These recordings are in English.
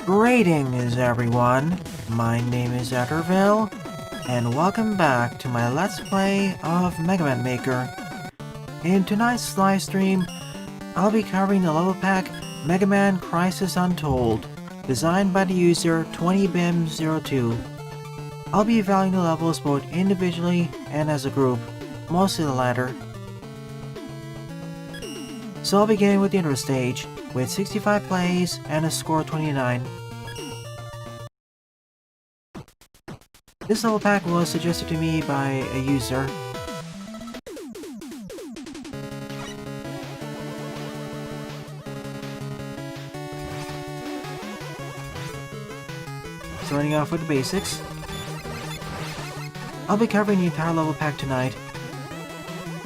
Greetings everyone, my name is Eckerville, and welcome back to my Let's Play of Mega Man Maker. In tonight's live stream, I'll be covering the level pack Mega Man Crisis Untold, designed by the user 20bim02. I'll be evaluating the levels both individually and as a group, mostly the latter. So I'll begin with the intro stage, with 65 plays and a score of 29. This level pack was suggested to me by a user. Starting off with the basics. I'll be covering the entire level pack tonight.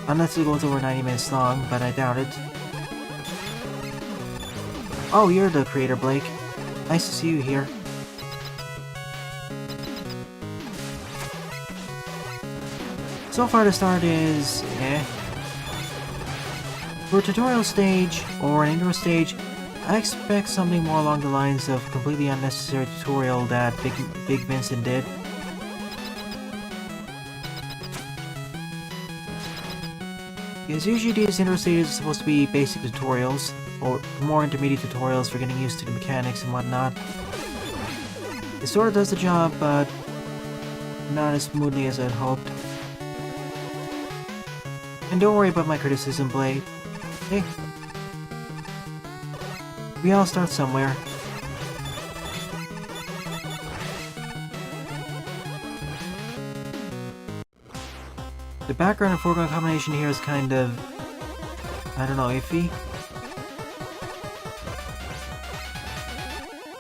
Unless it goes over 90 minutes long, but I doubt it. Oh, you're the creator, Blake. Nice to see you here. So far the start is eh. For a tutorial stage, or an intro stage, I expect something more along the lines of completely unnecessary tutorial that Big Vincent did. Because usually these intro stages are supposed to be basic tutorials, or more intermediate tutorials for getting used to the mechanics and whatnot. It sort of does the job, but not as smoothly as I'd hoped. And don't worry about my criticism, Blade. Hey, we all start somewhere. The background and foreground combination here is kind of, I don't know, iffy.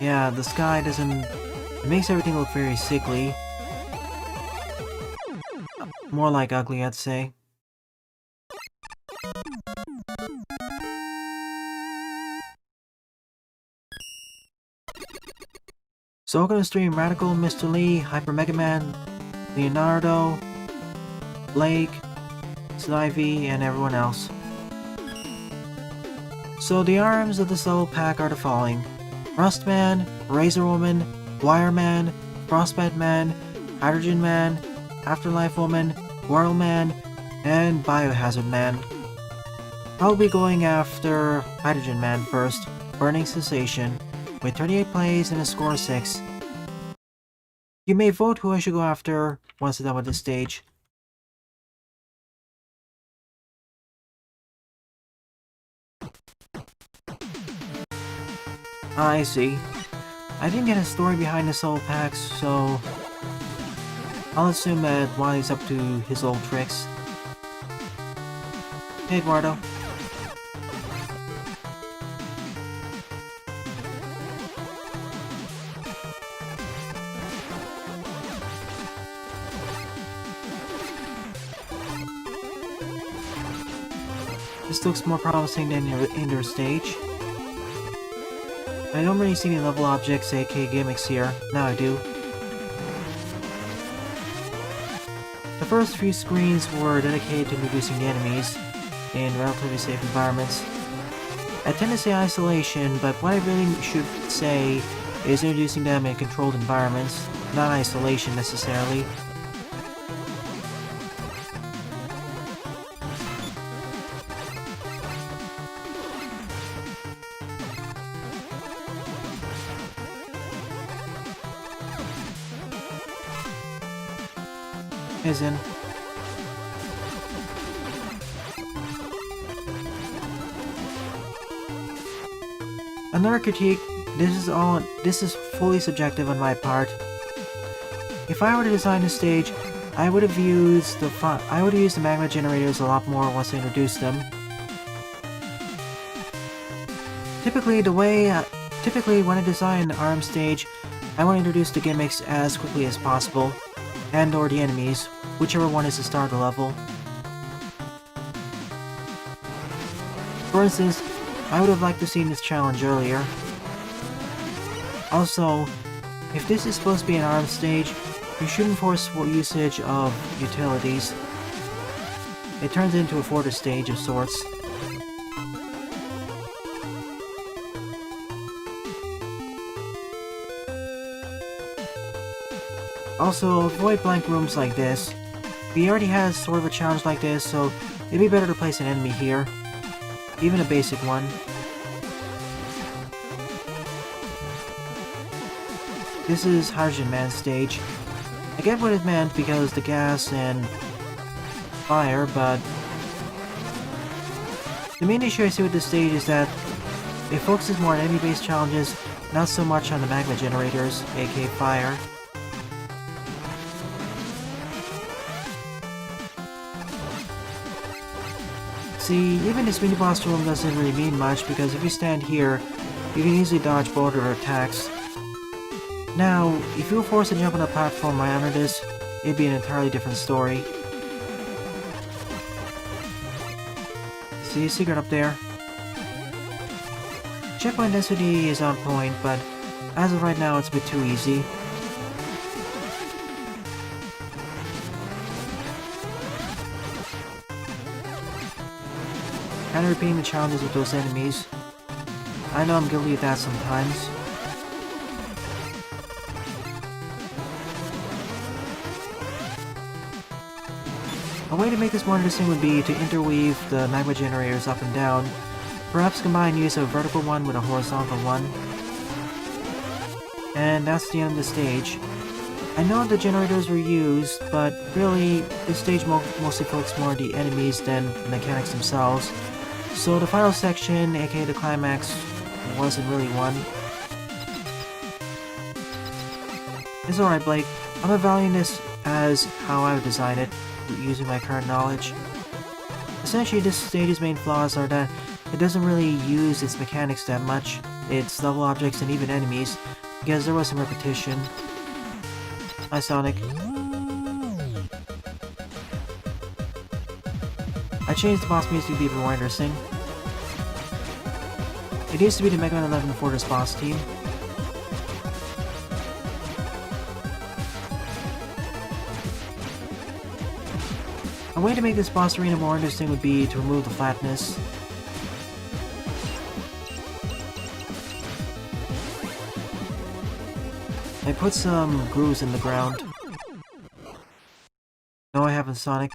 Yeah, the sky doesn't... It makes everything look very sickly. More like ugly, I'd say. So we're gonna stream Radical, Mr. Lee, Hyper Mega Man, Leonardo, Blake, Snivy, and everyone else. So the arms of this level pack are the following: Rust Man, Razor Woman, Wire Man, Frostbite Man, Hydrogen Man, Afterlife Woman, Whirl Man, and Biohazard Man. I'll be going after Hydrogen Man first, Burning Sensation, with 38 plays and a score of 6. You may vote who I should go after once I'm done with this stage. I see. I didn't get a story behind this old pack, so I'll assume that Wily's up to his old tricks. Hey, Eduardo. This looks more promising than your indoor stage. I don't really see any level objects, aka gimmicks here. Now I do. The first few screens were dedicated to introducing the enemies in relatively safe environments. I tend to say isolation, but what I really should say is introducing them in controlled environments, not isolation necessarily. As in, another critique, this is fully subjective on my part. If I were to design a stage, I would have used the magma generators a lot more once I introduced them. Typically when I design an ARM stage, I want to introduce the gimmicks as quickly as possible, and or the enemies, whichever one is the start of the level. For instance, I would have liked to see this challenge earlier. Also, if this is supposed to be an ARM stage, you shouldn't force usage of utilities. It turns into a fodder stage of sorts. Also, avoid blank rooms like this. We already had sort of a challenge like this, so it'd be better to place an enemy here. Even a basic one. This is Hydrogen Man stage. I get what it meant because the gas and fire, but the main issue I see with this stage is that it focuses more on enemy-based challenges, not so much on the magma generators, aka fire. See, even this mini-boss room doesn't really mean much because if you stand here, you can easily dodge both of their attacks. Now, if you were forced to jump on a platform right under this, it'd be an entirely different story. See a secret up there? Checkpoint density is on point, but as of right now it's a bit too easy. Kinda repeating the challenges with those enemies. I know I'm guilty of that sometimes. A way to make this more interesting would be to interweave the magma generators up and down. Perhaps combine use a vertical one with a horizontal one. And that's the end of the stage. I know the generators were used, but really, this stage mostly focused more on the enemies than the mechanics themselves. So the final section, aka the climax, wasn't really one. It's alright, Blake. I'm evaluating this as how I would design it, using my current knowledge. Essentially, this stage's main flaws are that it doesn't really use its mechanics that much, its level objects and even enemies, because there was some repetition. Hi, Sonic. I changed the boss music to be even more interesting. It used to be the Mega Man 11 Fortress boss team. A way to make this boss arena more interesting would be to remove the flatness. I put some grooves in the ground. No, I haven't, Sonic.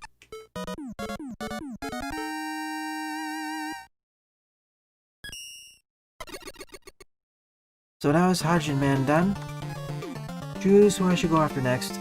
So now is Hydrogen Man done. Choose who I should go after next.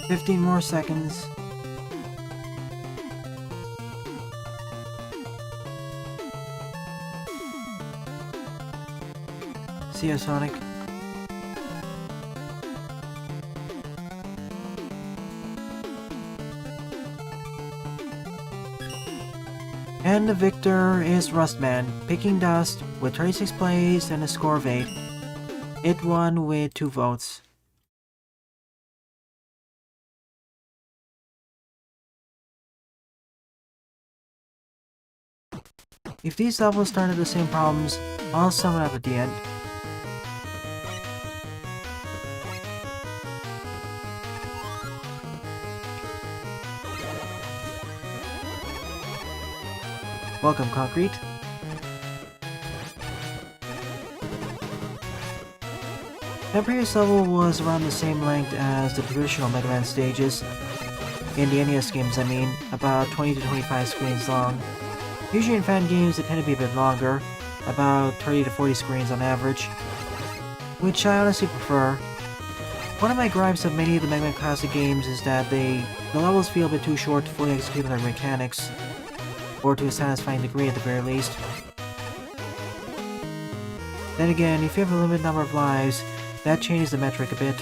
$15 more seconds. See ya, Sonic. And the victor is Rustman, picking dust with 36 plays and a score of 8. It won with 2 votes. If these levels started the same problems, I'll sum it up at the end. Welcome, Concrete. That previous level was around the same length as the traditional Mega Man stages. In the NES games, I mean, about 20 to 25 screens long. Usually in fan games, they tend to be a bit longer, about 30 to 40 screens on average, which I honestly prefer. One of my gripes of many of the Mega Man classic games is that the levels feel a bit too short to fully execute their mechanics, or to a satisfying degree at the very least. Then again, if you have a limited number of lives, that changes the metric a bit.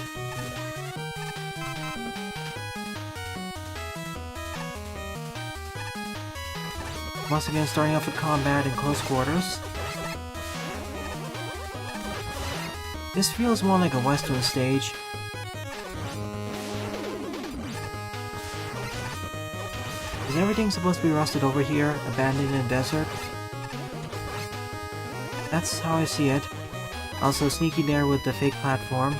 Once again, starting off with combat in close quarters. This feels more like a western stage. Is everything supposed to be rusted over here, abandoned in a desert? That's how I see it. Also sneaky there with the fake platform.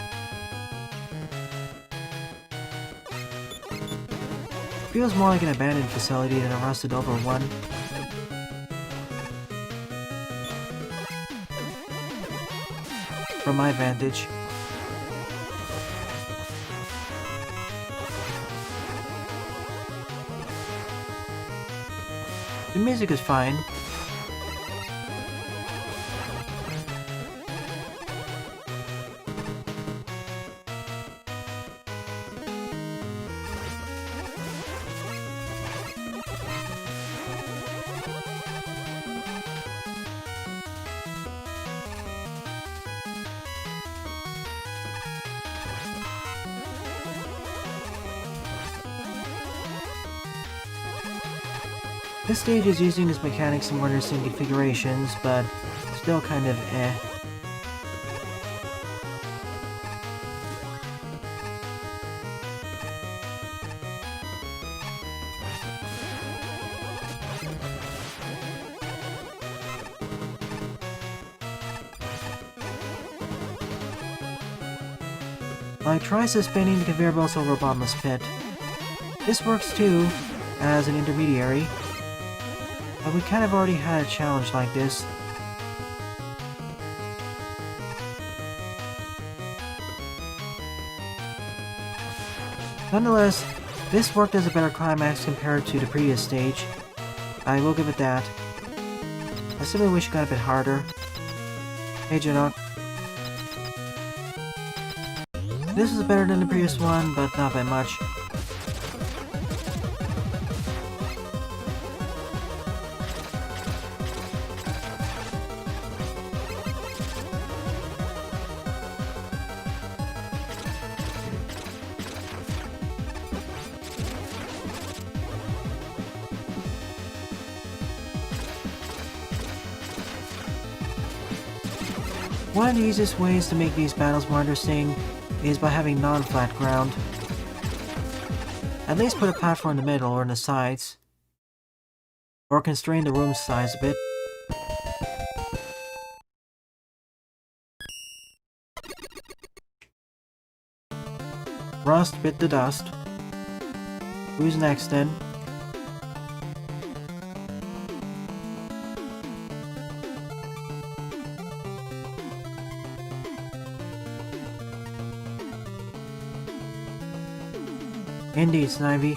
Feels more like an abandoned facility than a rusted over one. From my vantage. The music is fine. This stage is using its mechanics in more interesting configurations, but still kind of eh. I try suspending the conveyor belts over a bottomless pit. This works too, as an intermediary. But we kind of already had a challenge like this. Nonetheless, this worked as a better climax compared to the previous stage. I will give it that. I simply wish it got a bit harder. Hey Janok. This is better than the previous one, but not by much. One of the easiest ways to make these battles more interesting is by having non-flat ground. At least put a platform in the middle or in the sides. Or constrain the room size a bit. Rust bit the dust. Who's next then? Indeed, Snivy.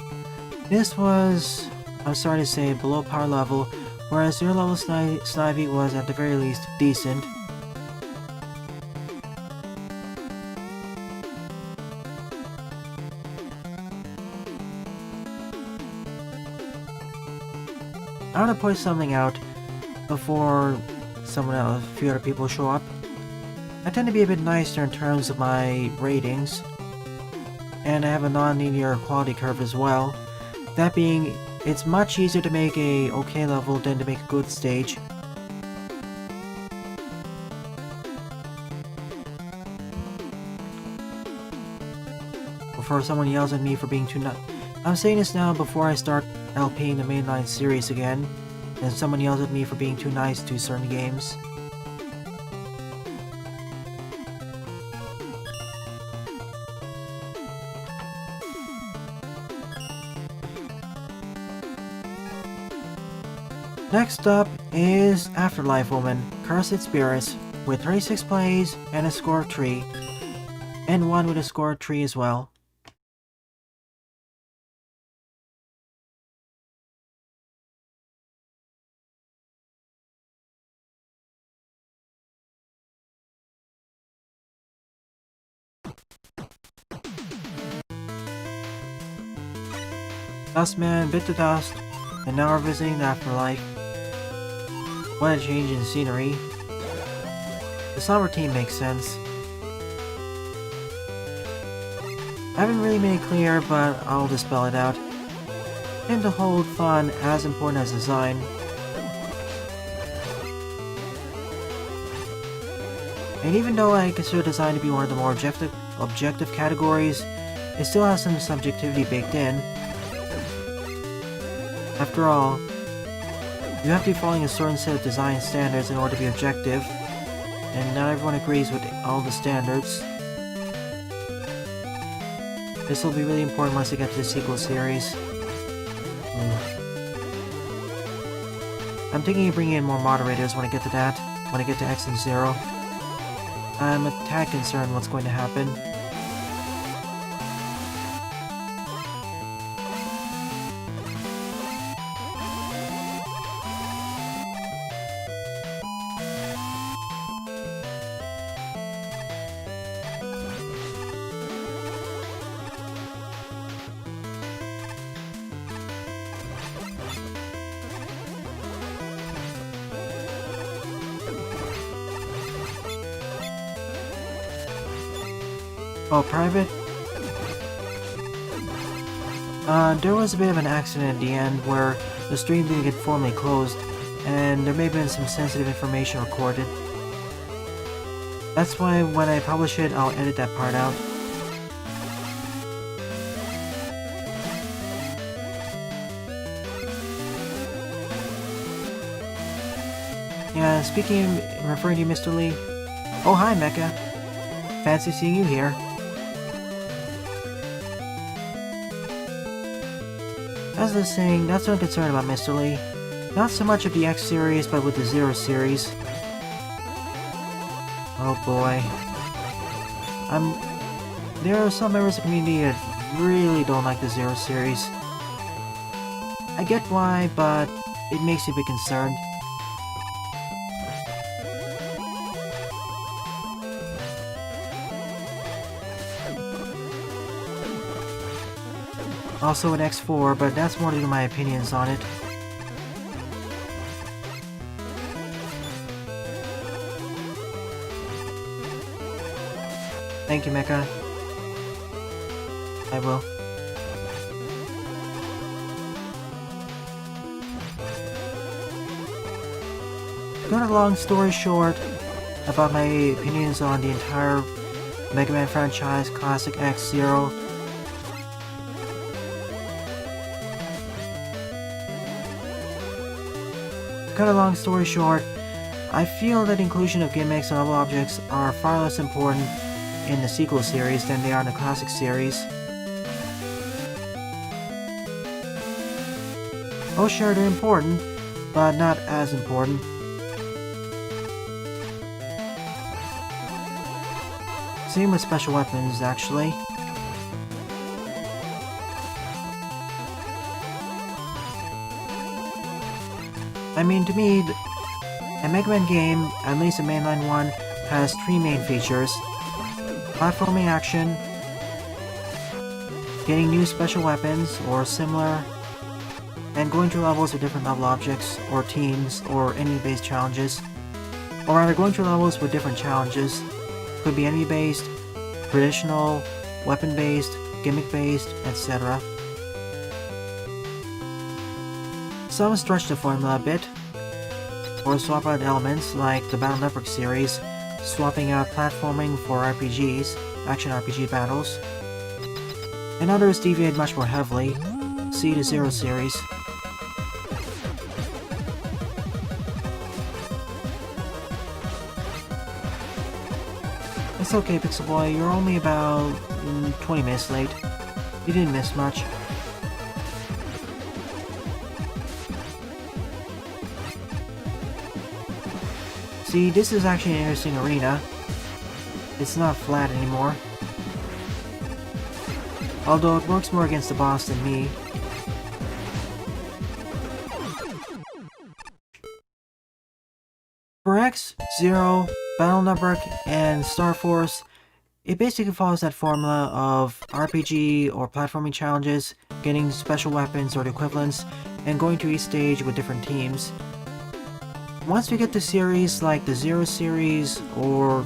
This was, I'm sorry to say, below par level, whereas zero level Snivy was at the very least decent. I want to point something out before a few other people show up. I tend to be a bit nicer in terms of my ratings. And I have a non-linear quality curve as well. That being, it's much easier to make a okay level than to make a good stage. Before someone yells at me for being too I'm saying this now before I start LPing the mainline series again, and someone yells at me for being too nice to certain games. Next up is Afterlife Woman, Cursed Spirits, with 36 plays and a score of 3, and one with a score of 3 as well. Dustman bit the dust, and now we're visiting the Afterlife. What a change in scenery. The summer team makes sense. I haven't really made it clear, but I'll just spell it out. And to hold fun as important as design. And even though I consider design to be one of the more objective categories, it still has some subjectivity baked in. After all, you have to be following a certain set of design standards in order to be objective, and not everyone agrees with all the standards. This will be really important once I get to the sequel series. I'm thinking of bringing in more moderators when I get to that, when I get to X and Zero. I'm a tad concerned what's going to happen. Oh, private? There was a bit of an accident at the end where the stream didn't get formally closed, and there may have been some sensitive information recorded. That's why when I publish it, I'll edit that part out. Yeah, referring to you, Mr. Lee. Oh, hi, Mecha. Fancy seeing you here. As I was saying, that's what I'm concerned about, Mr. Lee. Not so much of the X series, but with the Zero series. Oh boy. There are some members of the community that really don't like the Zero series. I get why, but it makes me a bit concerned. Also in X4, but that's more due to my opinions on it. Thank you, Mecha. I will. To cut a long story short about my opinions on the entire Mega Man franchise, Classic X-Zero. Cut a long story short, I feel that inclusion of gimmicks and level objects are far less important in the sequel series than they are in the classic series. Oh sure, they're important, but not as important. Same with special weapons, actually. I mean, to me, a Mega Man game, at least a mainline one, has three main features. Platforming action, getting new special weapons, or similar, and going through levels with different level objects, or teams, or enemy-based challenges. Or rather, going through levels with different challenges. Could be enemy-based, traditional, weapon-based, gimmick-based, etc. Some stretch the formula a bit, or swap out elements like the Battle Network series, swapping out platforming for RPGs, action RPG battles, and others deviate much more heavily, see the Zero series. It's okay, Pixel Boy, you're only about 20 minutes late. You didn't miss much. See, this is actually an interesting arena. It's not flat anymore. Although it works more against the boss than me. For X, Zero, Battle Network, and Star Force, it basically follows that formula of RPG or platforming challenges, getting special weapons or the equivalents, and going to each stage with different teams. Once we get to series like the Zero series or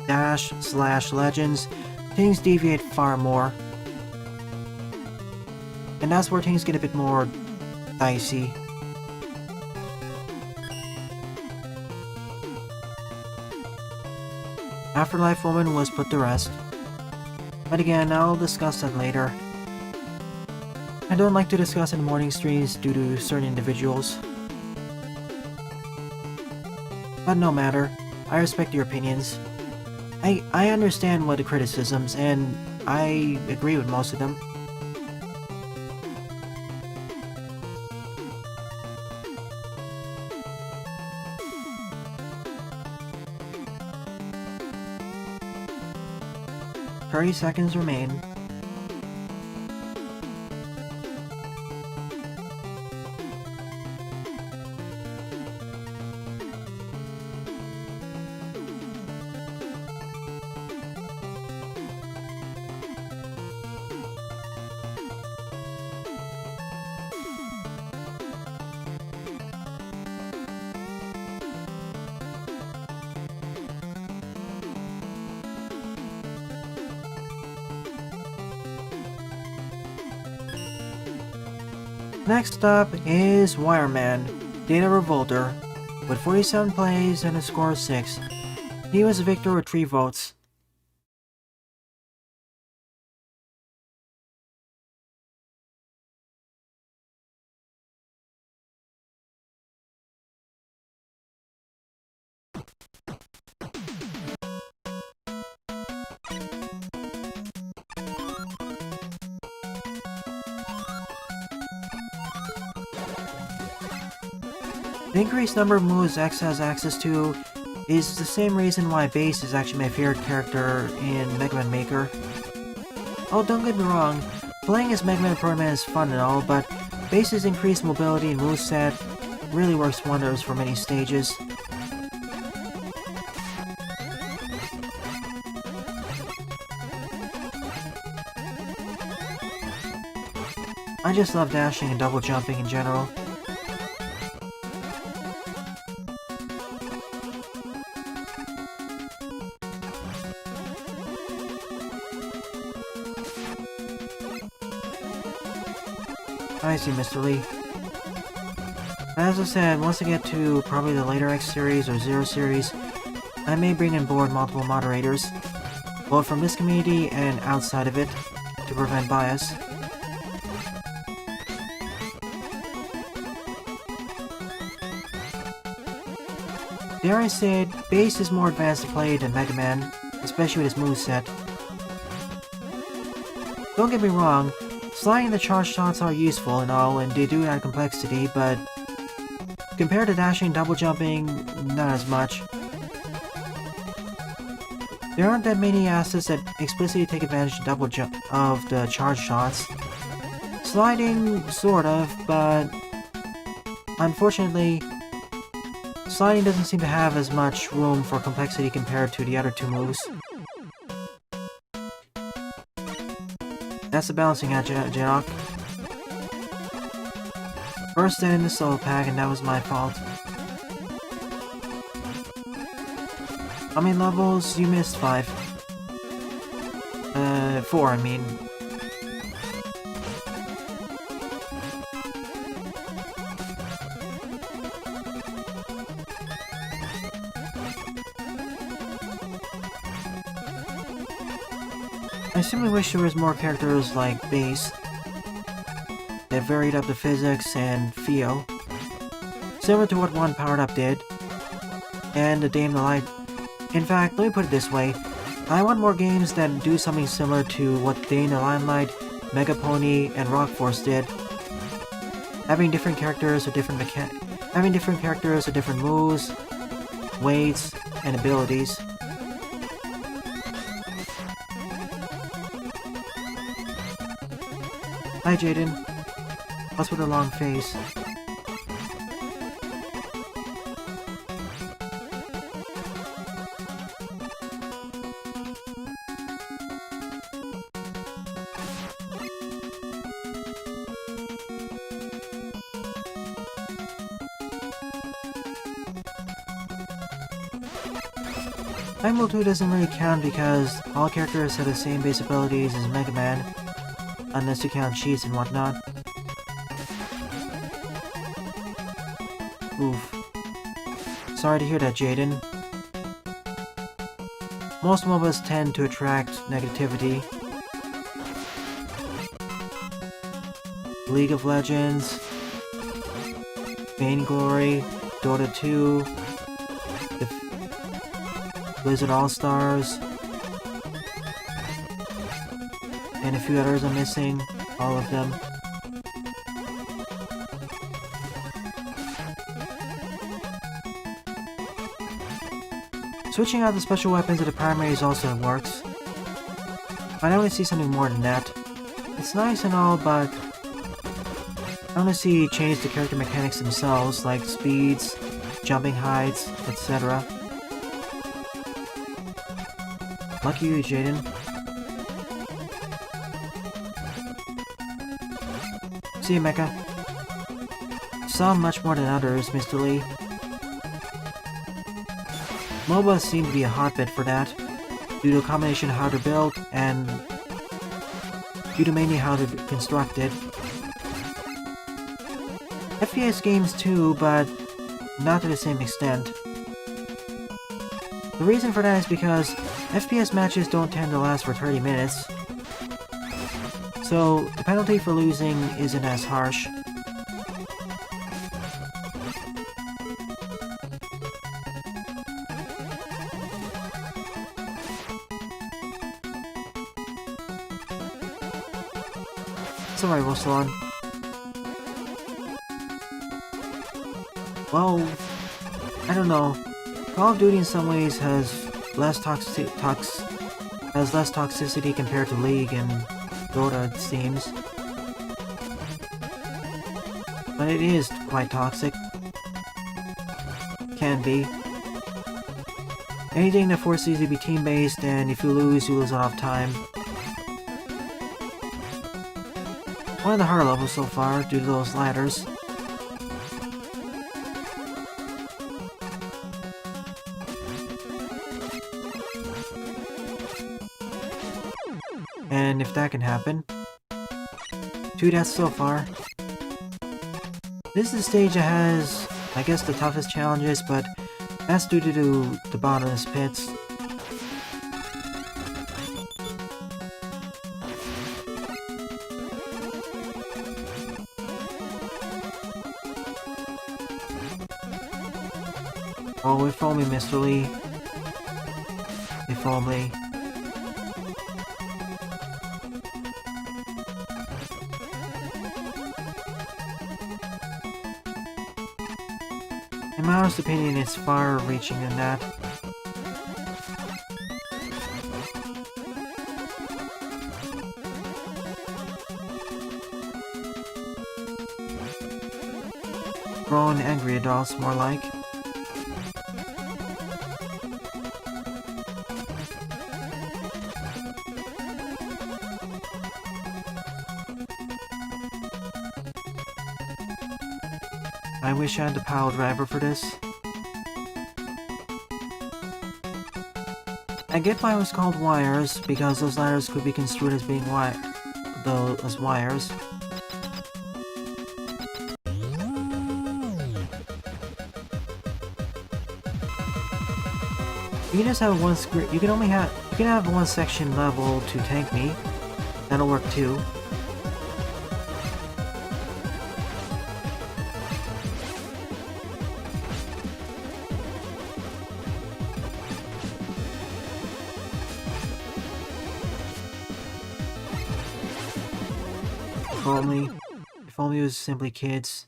Dash/Legends, things deviate far more. And that's where things get a bit more dicey. Afterlife Woman was put to rest. But again, I'll discuss that later. I don't like to discuss in morning streams due to certain individuals. But no matter, I respect your opinions. I understand what the criticisms, and I agree with most of them. "30 seconds remain. Next up is Wire Man-Data Revolter, with 47 plays and a score of 6. He was a victor with 3 votes. The increased number of moves X has access to is the same reason why Bass is actually my favorite character in Mega Man Maker. Oh, don't get me wrong, playing as Mega Man Pro Man is fun and all, but Bass's increased mobility and moveset really works wonders for many stages. I just love dashing and double jumping in general. I see, Mr. Lee. As I said, once I get to probably the later X series or Zero series, I may bring on board multiple moderators, both from this community and outside of it, to prevent bias. Dare I say it, Bass is more advanced to play than Mega Man, especially with his moveset. Don't get me wrong, sliding the charge shots are useful and all, and they do add complexity, but compared to dashing and double jumping, not as much. There aren't that many assets that explicitly take advantage of the charge shots. Sliding, sort of, but unfortunately, sliding doesn't seem to have as much room for complexity compared to the other 2 moves. That's the balancing act, Janoc. First in the solo pack, and that was my fault. How many levels? You missed 5. 4, I mean. I simply wish there was more characters like Bass that varied up the physics and feel, similar to what one Powered Up did, and the Day in the Light. In fact, let me put it this way, I want more games that do something similar to what Day in the Limelight, Mega Pony, and Rock Force did. Having different characters with different moves, weights, and abilities. Hi Jaden. What's with a long face? Time 2 doesn't really count because all characters have the same base abilities as Mega Man, unless you count cheats and whatnot. Oof. Sorry to hear that, Jaden. Most MOBAs tend to attract negativity. League of Legends, Vainglory, Dota 2, Blizzard All-Stars, and a few others I'm missing, all of them. Switching out the special weapons to the primaries also works. I want to see something more than that. It's nice and all, but I want to see change the character mechanics themselves, like speeds, jumping heights, etc. Lucky you, Jaden. See you, Mecha. Some much more than others, Mr. Lee. MOBAs seem to be a hotbed for that, due to a combination of how they're built and due to mainly how they're constructed. FPS games too, but not to the same extent. The reason for that is because FPS matches don't tend to last for 30 minutes, so the penalty for losing isn't as harsh. It's alright, Rosalon. Well, I don't know. Call of Duty in some ways has less toxicity compared to League and Dota, it seems. But it is quite toxic. Can be. Anything that forces you to be team-based, and if you lose a lot of time. One of the harder levels so far, due to those ladders. And if that can happen. 2 deaths so far. This is the stage that has, I guess, the toughest challenges, but that's due to the bottomless pits. Oh, if only, Mr. Lee. If only. In my honest opinion, it's far-reaching than that. Grown, angry adults, more like. I wish I had the pile driver for this. I get why it was called wires, because those ladders could be construed as being as wires. You can just have one you can have one section level to tank me. That'll work too. If only it was simply kids.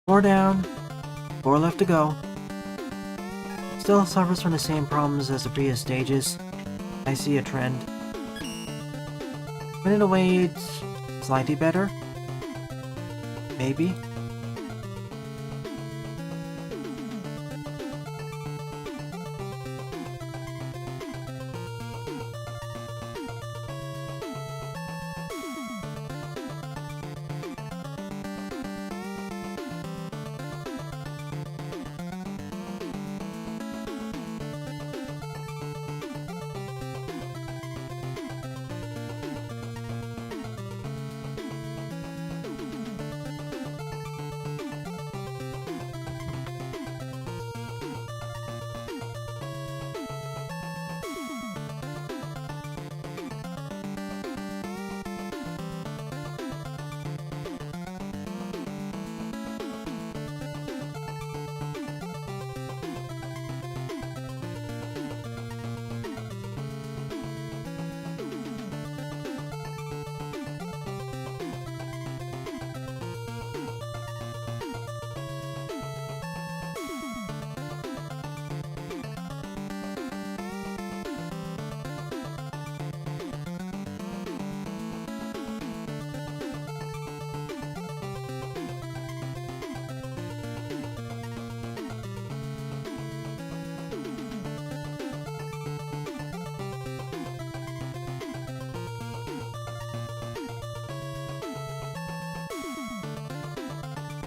Four down, 4 left to go. Still suffers from the same problems as the previous stages. I see a trend. But in a way, it's slightly better. Maybe.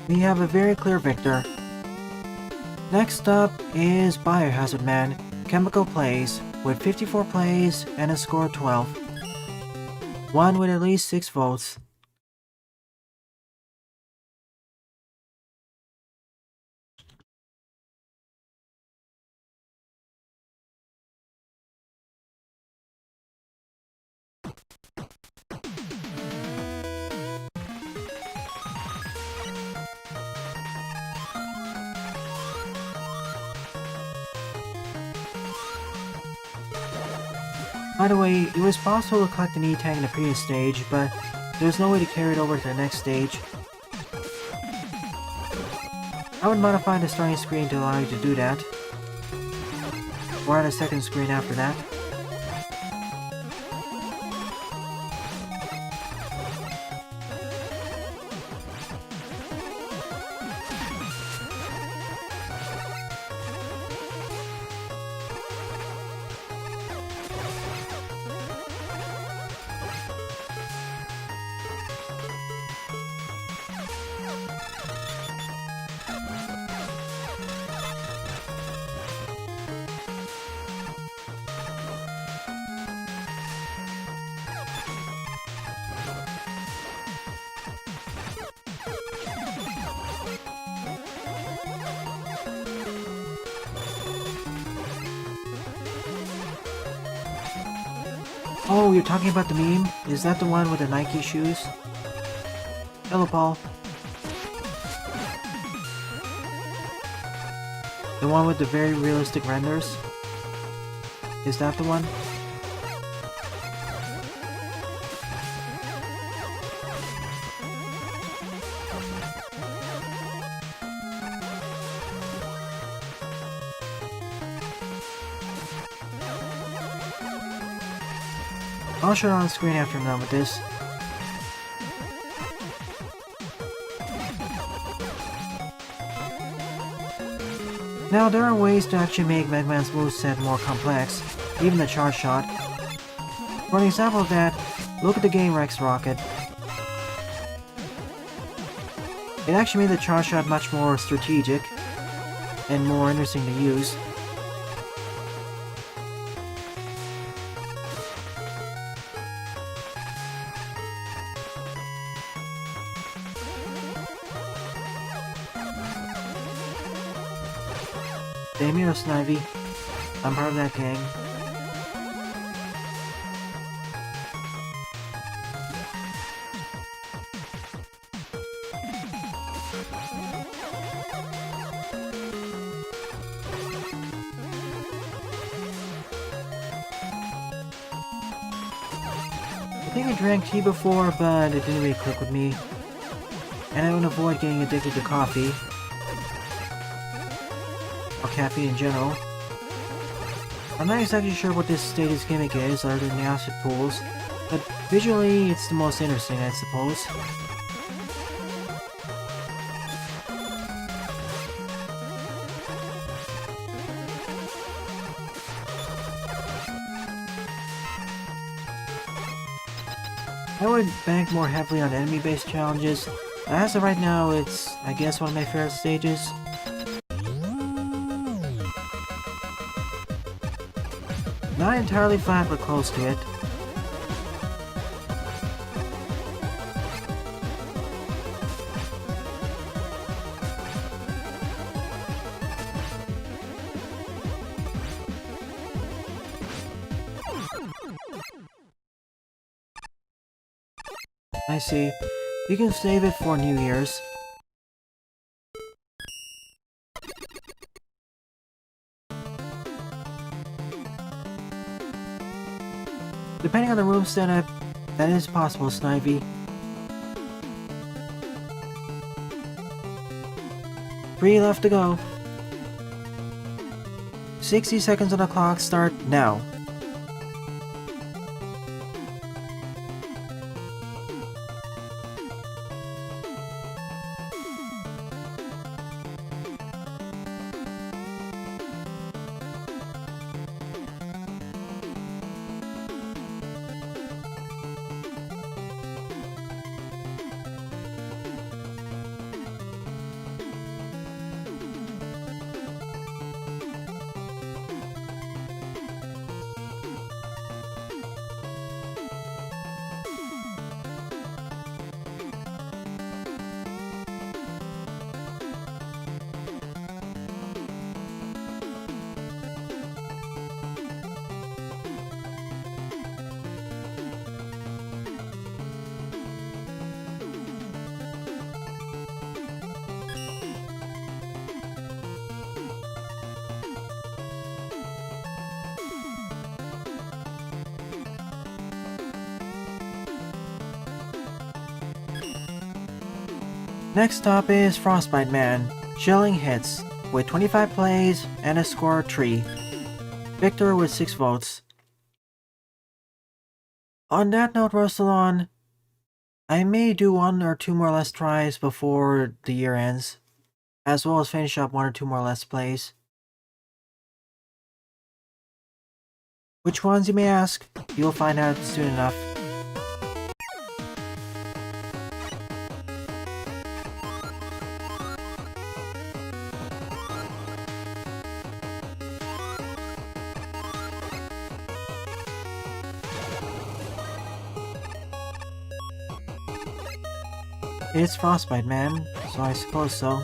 We have a very clear victor. Next up is Biohazard Man, Chemical Plays, with 54 plays and a score of 12. One with at least 6 votes. By the way, it was possible to collect an E-Tag in the previous stage, but there's no way to carry it over to the next stage. I would modify the starting screen to allow you to do that, or add a second screen after that. Oh, you're talking about the meme? Is that the one with the Nike shoes? Hello, Paul. The one with the very realistic renders? Is that the one? I'll show it on screen after I'm done with this. Now, there are ways to actually make Mega Man's moveset more complex, even the charge shot. For an example of that, look at the Game Rex rocket. It actually made the charge shot much more strategic and more interesting to use. Damn you, Snivy. I'm part of that gang. I think I drank tea before, but it didn't really click with me. And I want to avoid getting addicted to coffee. Or caffeine in general. I'm not exactly sure what this stage's gimmick is, other than the acid pools, but visually it's the most interesting, I suppose. I would bank more heavily on enemy-based challenges. As of right now, it's, I guess, one of my favorite stages. Not entirely flat, but close to it. I see. You can save it for New Year's. Depending on the room setup, that is possible, Snivy. 3 left to go. 60 seconds on the clock, start now. Next up is Frostbite Man, chilling hits, with 25 plays and a score of 3. Victor with 6 votes. On that note, Rostalon, I may do 1 or 2 more Let's Tries before the year ends, as well as finish up 1 or 2 more Let's Plays. Which ones, you may ask? You'll find out soon enough. It's Frostbite Man, so I suppose so.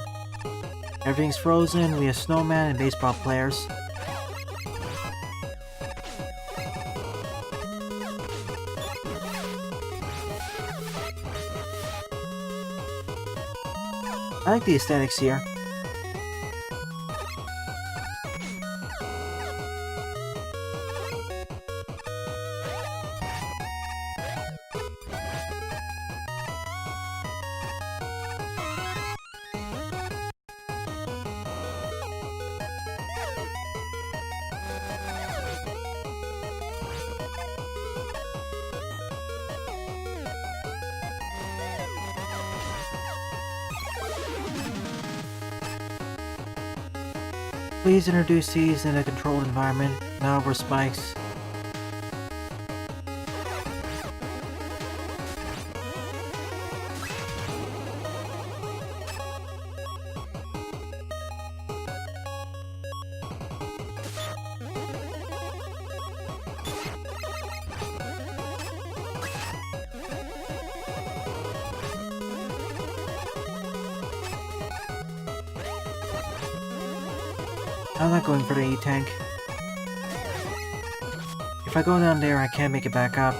Everything's frozen, we have snowman and baseball players. I like the aesthetics here. Please introduce these in a controlled environment, not over spikes. I'm not going for the E-Tank. If I go down there, I can't make it back up.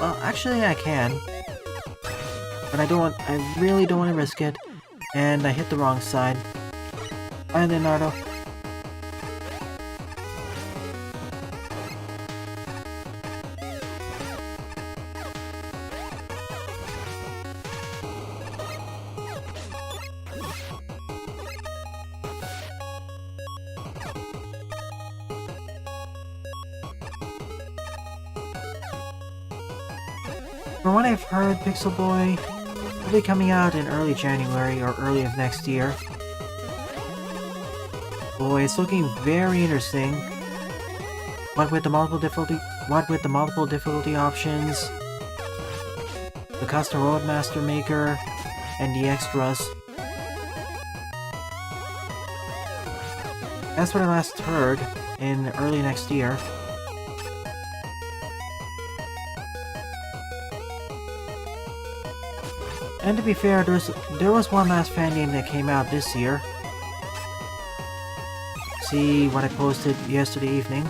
Well, actually I can. But I really don't want to risk it. And I hit the wrong side. Bye, Leonardo. From what I've heard, Pixel Boy will be coming out in early January or early of next year. Boy, it's looking very interesting. What with the multiple difficulty options, the custom Roadmaster Maker, and the extras. That's what I last heard in early next year. And to be fair, there was one last fan game that came out this year. See what I posted yesterday evening.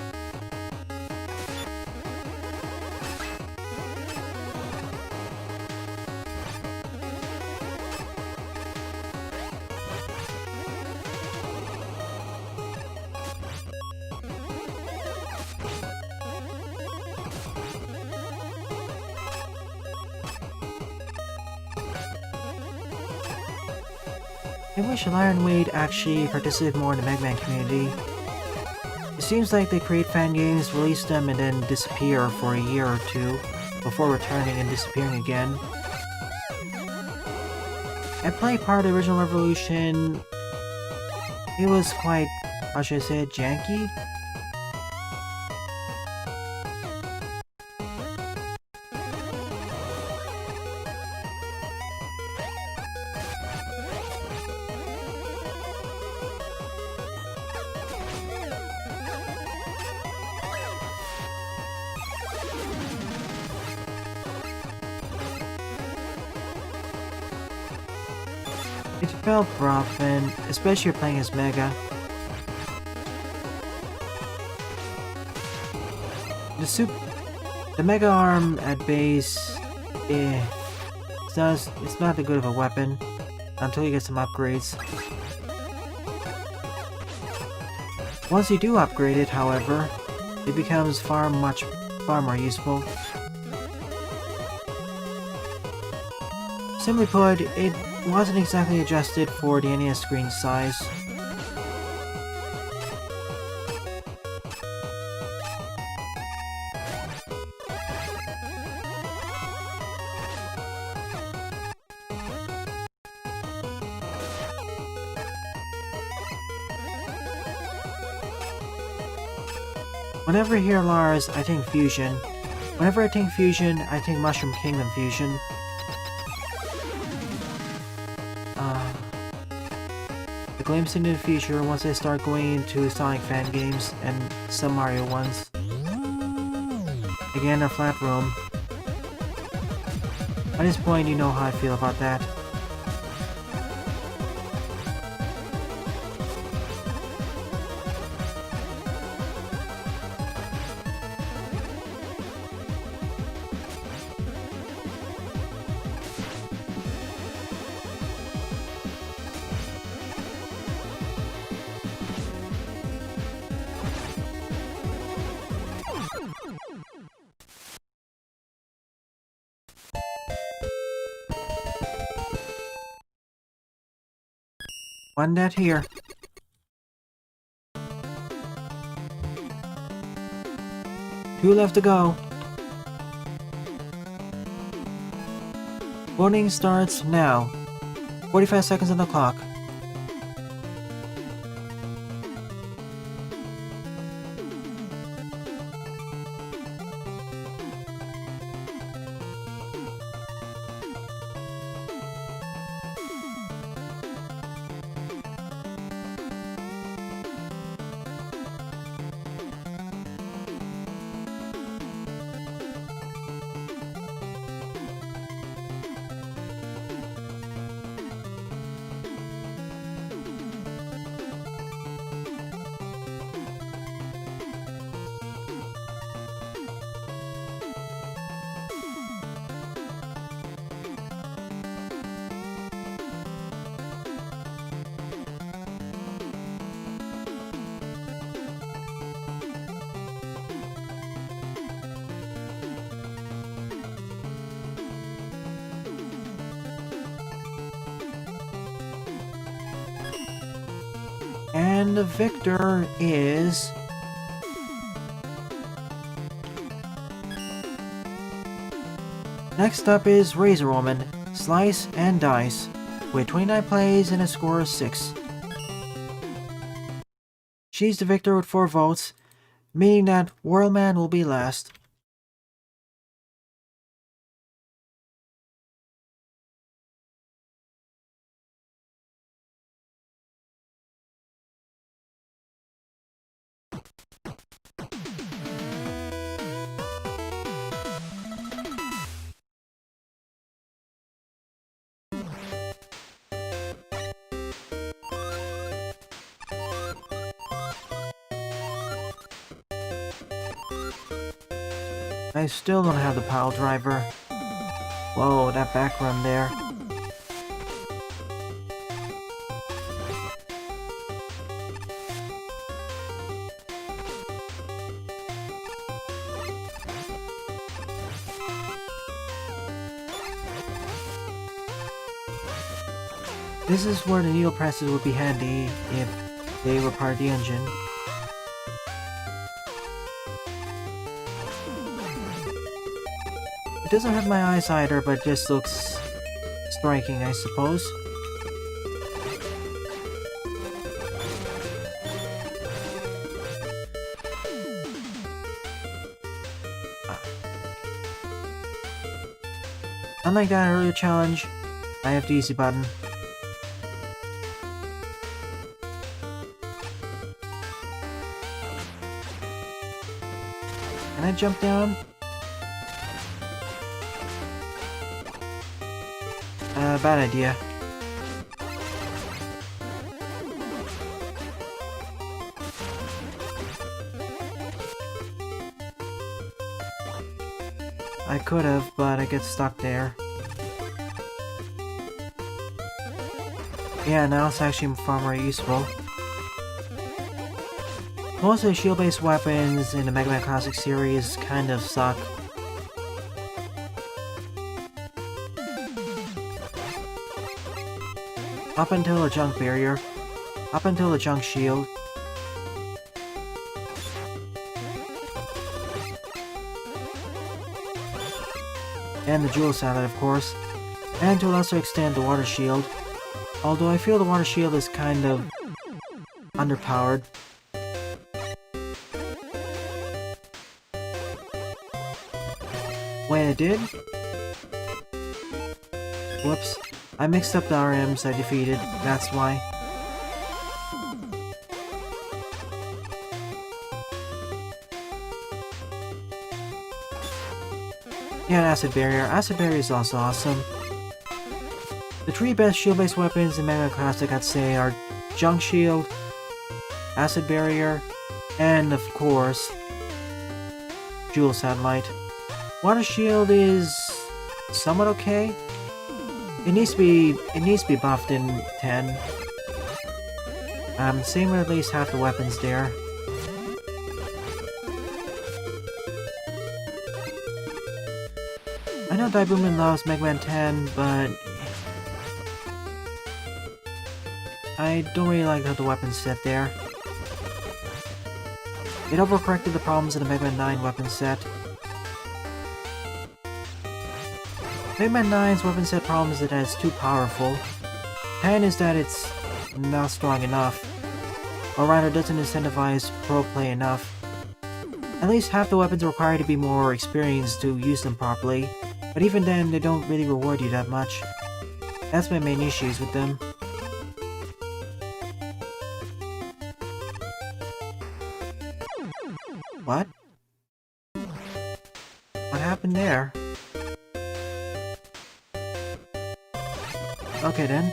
I wish Iron Wade actually participated more in the Mega Man community. It seems like they create fan games, release them, and then disappear for a year or two before returning and disappearing again. I played part of the original Revolution. It was quite, how should I say it, janky? It felt rough, and especially if you're playing as Mega. The Mega Arm at base, it's not that good of a weapon until you get some upgrades. Once you do upgrade it, however, it becomes far more useful. Simply put, wasn't exactly adjusted for the NES screen size. Whenever I hear Lars, I think Fusion. Whenever I think Fusion, I think Mushroom Kingdom Fusion. A glimpse into the future once I start going into Sonic fan games and some Mario ones. Again, a flat room. At this point, you know how I feel about that. One net here. Two left to go. Voting starts now. 45 seconds on the clock. And the victor is... Next up is Razor Woman, Slice and Dice, with 29 plays and a score of 6. She's the victor with 4 votes, meaning that Whirl Man will be last. I still don't have the pile driver. Whoa, that back run there. This is where the needle presses would be handy if they were part of the engine. It doesn't hurt my eyes either, but just looks striking, I suppose. Unlike that earlier challenge, I have the easy button. Can I jump down? Bad idea. I could have, but I get stuck there. Yeah, now it's actually far more useful. Most of the shield-based weapons in the Mega Man Classic series kind of suck. Up until the junk barrier. Up until the junk shield. And the jewel satellite, of course. And to a lesser extent, the water shield. Although I feel the water shield is kind of underpowered. Wait, I did? Whoops. I mixed up the RMs I defeated, that's why. Yeah, Acid Barrier. Acid Barrier is also awesome. The three best shield-based weapons in Mega Man Classic, I'd say, are Junk Shield, Acid Barrier, and of course, Jewel Satellite. Water Shield is somewhat okay. It needs to be buffed in 10. Same with at least half the weapons there. I know Daibuman loves Mega Man 10, but I don't really like how the weapons set there. It overcorrected the problems in the Mega Man 9 weapon set. Mega Man 9's weapon set problem is that it's too powerful. 10 is that it's not strong enough, or rather doesn't incentivize pro play enough. At least half the weapons require to be more experienced to use them properly, but even then they don't really reward you that much. That's my main issues with them. What? What happened there? Okay then.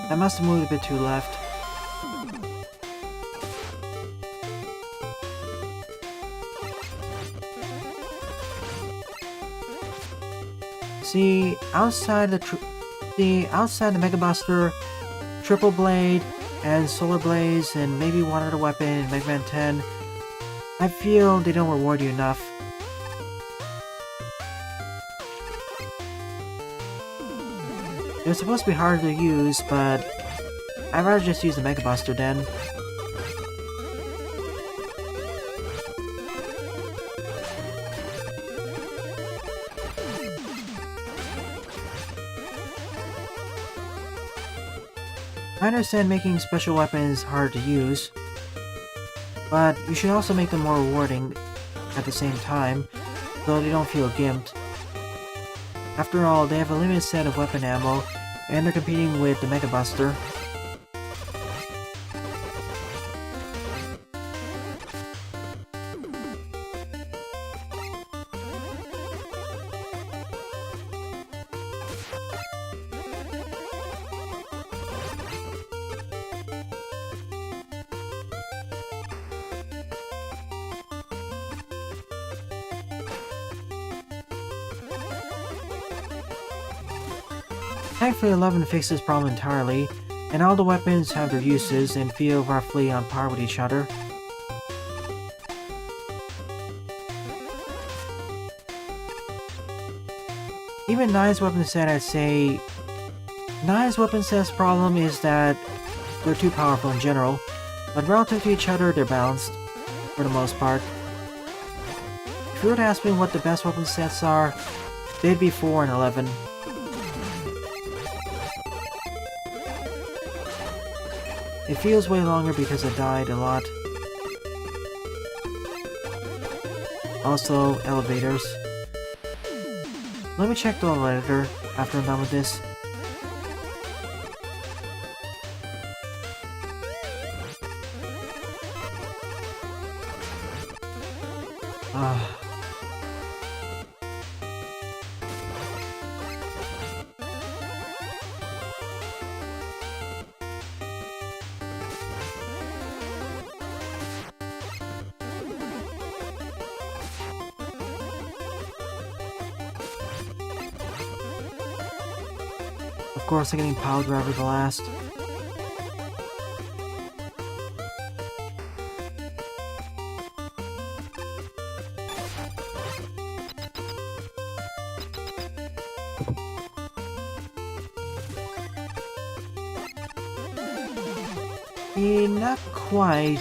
I must have moved a bit too left. See, outside the Mega Buster, Triple Blade, and Solar Blaze, and maybe one other weapon in Mega Man 10, I feel they don't reward you enough. They're supposed to be harder to use, but I'd rather just use the Mega Buster then. I understand making special weapons hard to use, but you should also make them more rewarding at the same time, though they don't feel gimped. After all, they have a limited set of weapon ammo, and they're competing with the Mega Buster. Thankfully 11 fixed this problem entirely, and all the weapons have their uses and feel roughly on par with each other. Even 9's weapon set, I'd say... 9's weapon set's problem is that they're too powerful in general, but relative to each other, they're balanced, for the most part. If you were to ask me what the best weapon sets are, they'd be 4 and 11. It feels way longer because I died a lot. Also, elevators. Let me check the elevator after I'm done with this. Of course, I'm getting Power Driver the last. Not quite.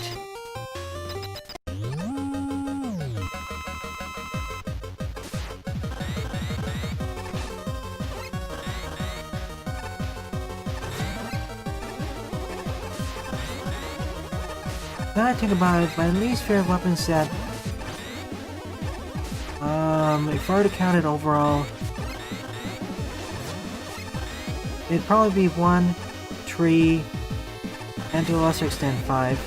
Now I think about it, my least favorite weapon set, if I were to count it overall, it'd probably be 1, 3, and to a lesser extent 5.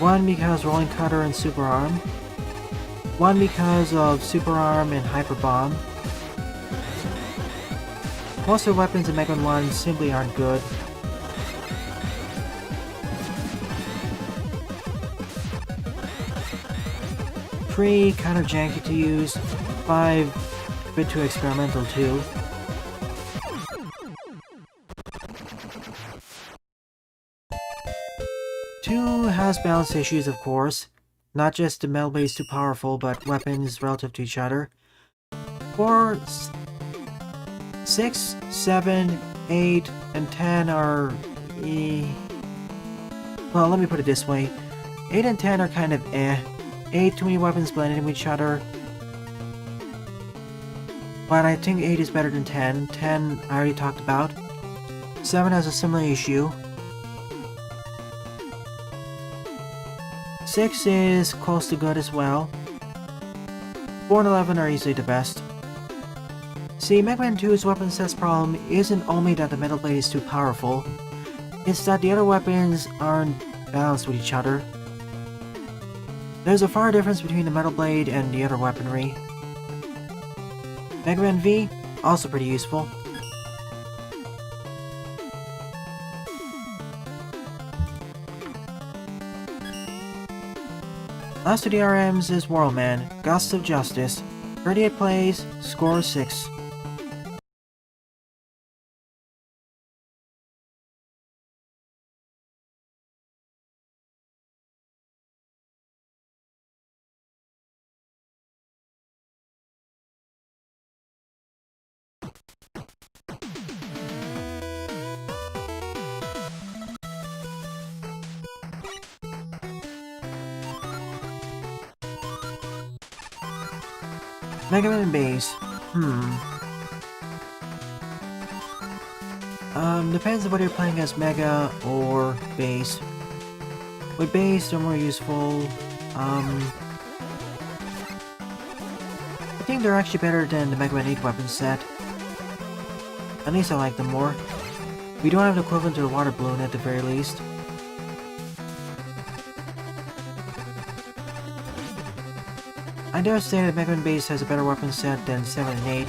One because Rolling Cutter and Super Arm. One because of Super Arm and Hyper Bomb. Most of the weapons in Mega Man 1 simply aren't good. Three, kind of janky to use. 5, a bit too experimental too. Two has balance issues, of course. Not just the metal blades too powerful, but weapons relative to each other. 4, 6, 7, 8, and 10 are... Well, let me put it this way. 8 and 10 are kind of eh. 8, too many weapons blended in with each other. But I think 8 is better than 10. 10 I already talked about. 7 has a similar issue. 6 is close to good as well. 4 and 11 are easily the best. See, Mega Man 2's weapon set's problem isn't only that the metal blade is too powerful, it's that the other weapons aren't balanced with each other. There's a far difference between the metal blade and the other weaponry. Mega Man V, also pretty useful. Last of the RMs is Whirl Man, Gusts of Justice. 38 plays, score 6. Mega Man Base. Depends on whether you're playing as Mega or Base. With Base, they're more useful. I think they're actually better than the Mega Man 8 weapon set. At least I like them more. We don't have an equivalent to the water balloon at the very least. I dare say that Mega Man Base has a better weapon set than 7 and 8.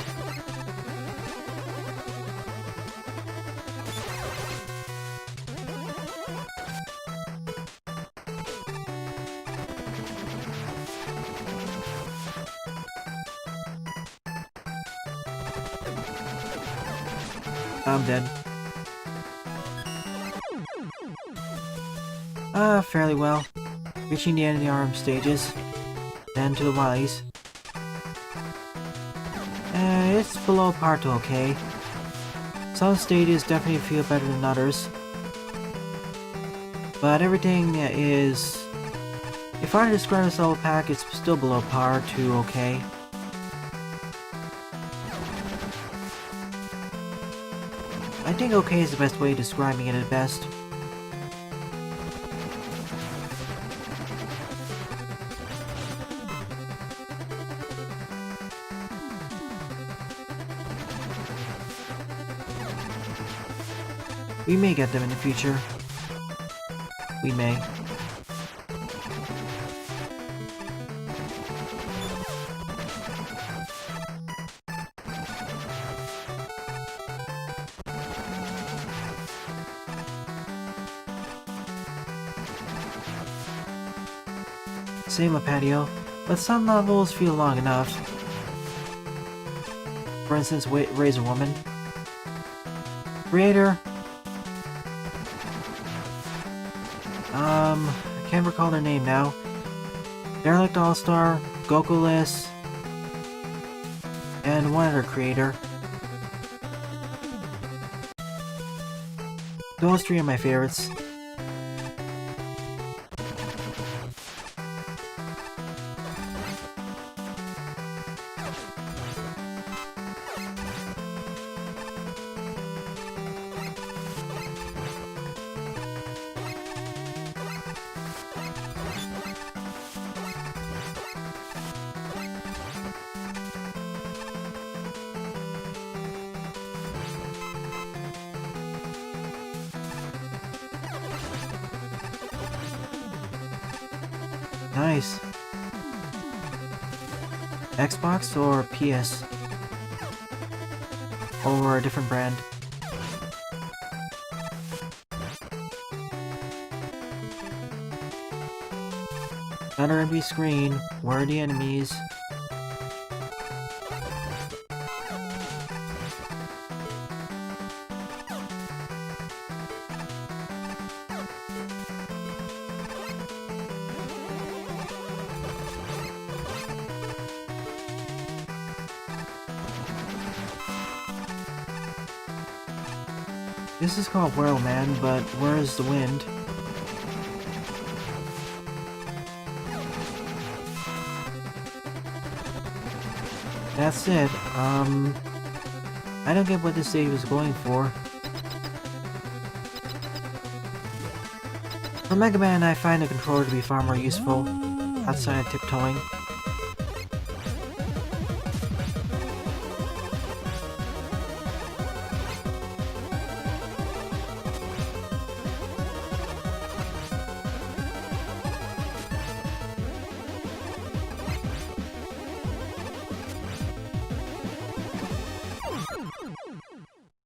I'm dead. Fairly well. Reaching the end of the RM stages. Then to the Wilys. It's below par to okay. Some stages definitely feel better than others. But everything is... If I were to describe this level pack, it's still below par to okay. I think okay is the best way of describing it at best. We may get them in the future. We may. Same with Patio, but some levels feel long enough. For instance, Razor Woman. Creator. I can't recall their name now. Derelict All-Star, Gokulus, and one other creator. Those three are my favorites. Nice. Xbox or PS? Or a different brand? Another empty screen. Where are the enemies? This is called Whirl, man, but where is the wind? That's it. I don't get what this stage was going for. For Mega Man, I find the controller to be far more useful, outside of tiptoeing.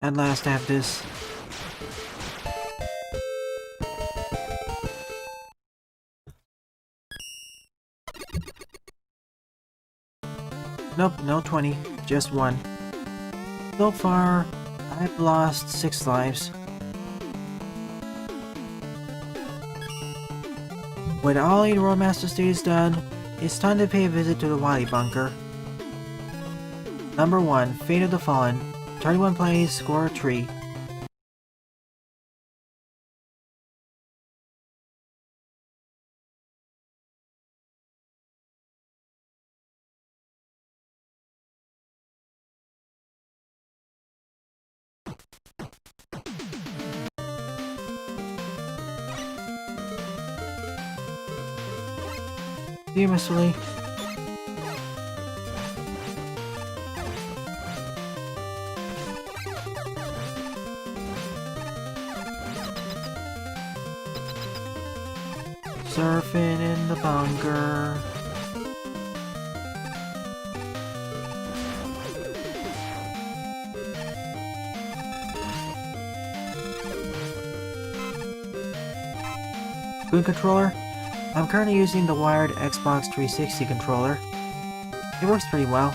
At last, I have this. Nope, no 20, just 1. So far, I've lost 6 lives. With all 8 Roadmaster stages done, it's time to pay a visit to the Wily Bunker. Number 1, Fate of the Fallen. 31 plays, score 3. See you, Mr. Lee. Surfing in the bunker. Good controller? I'm currently using the wired Xbox 360 controller. It works pretty well.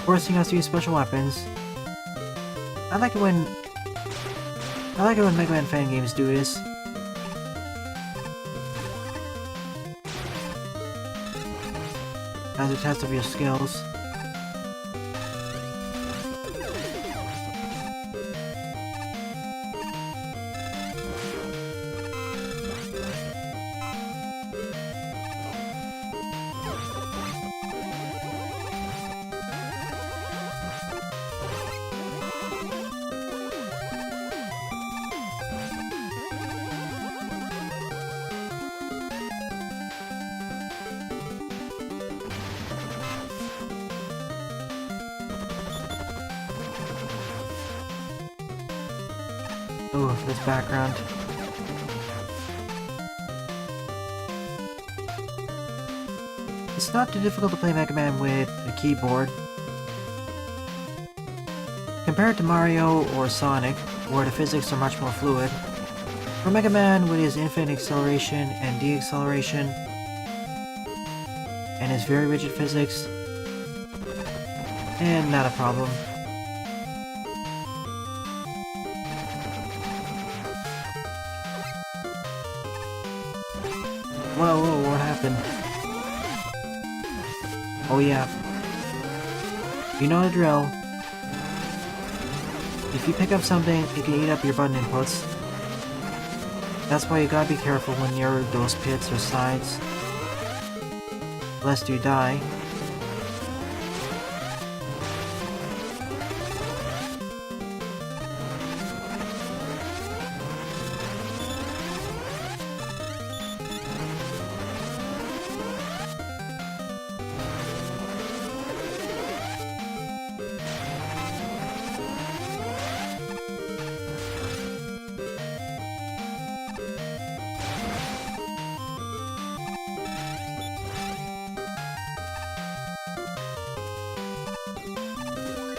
Forcing us to use special weapons. I like it when Mega Man fan games do this. As a test of your skills. Ooh, this background. It's not too difficult to play Mega Man with a keyboard. Compared to Mario or Sonic, where the physics are much more fluid, For Mega Man with his infinite acceleration and deacceleration, and his very rigid physics, and not a problem. Whoa, what happened? Oh yeah. You know the drill. If you pick up something, it can eat up your button inputs. That's why you gotta be careful when near those pits or sides, lest you die.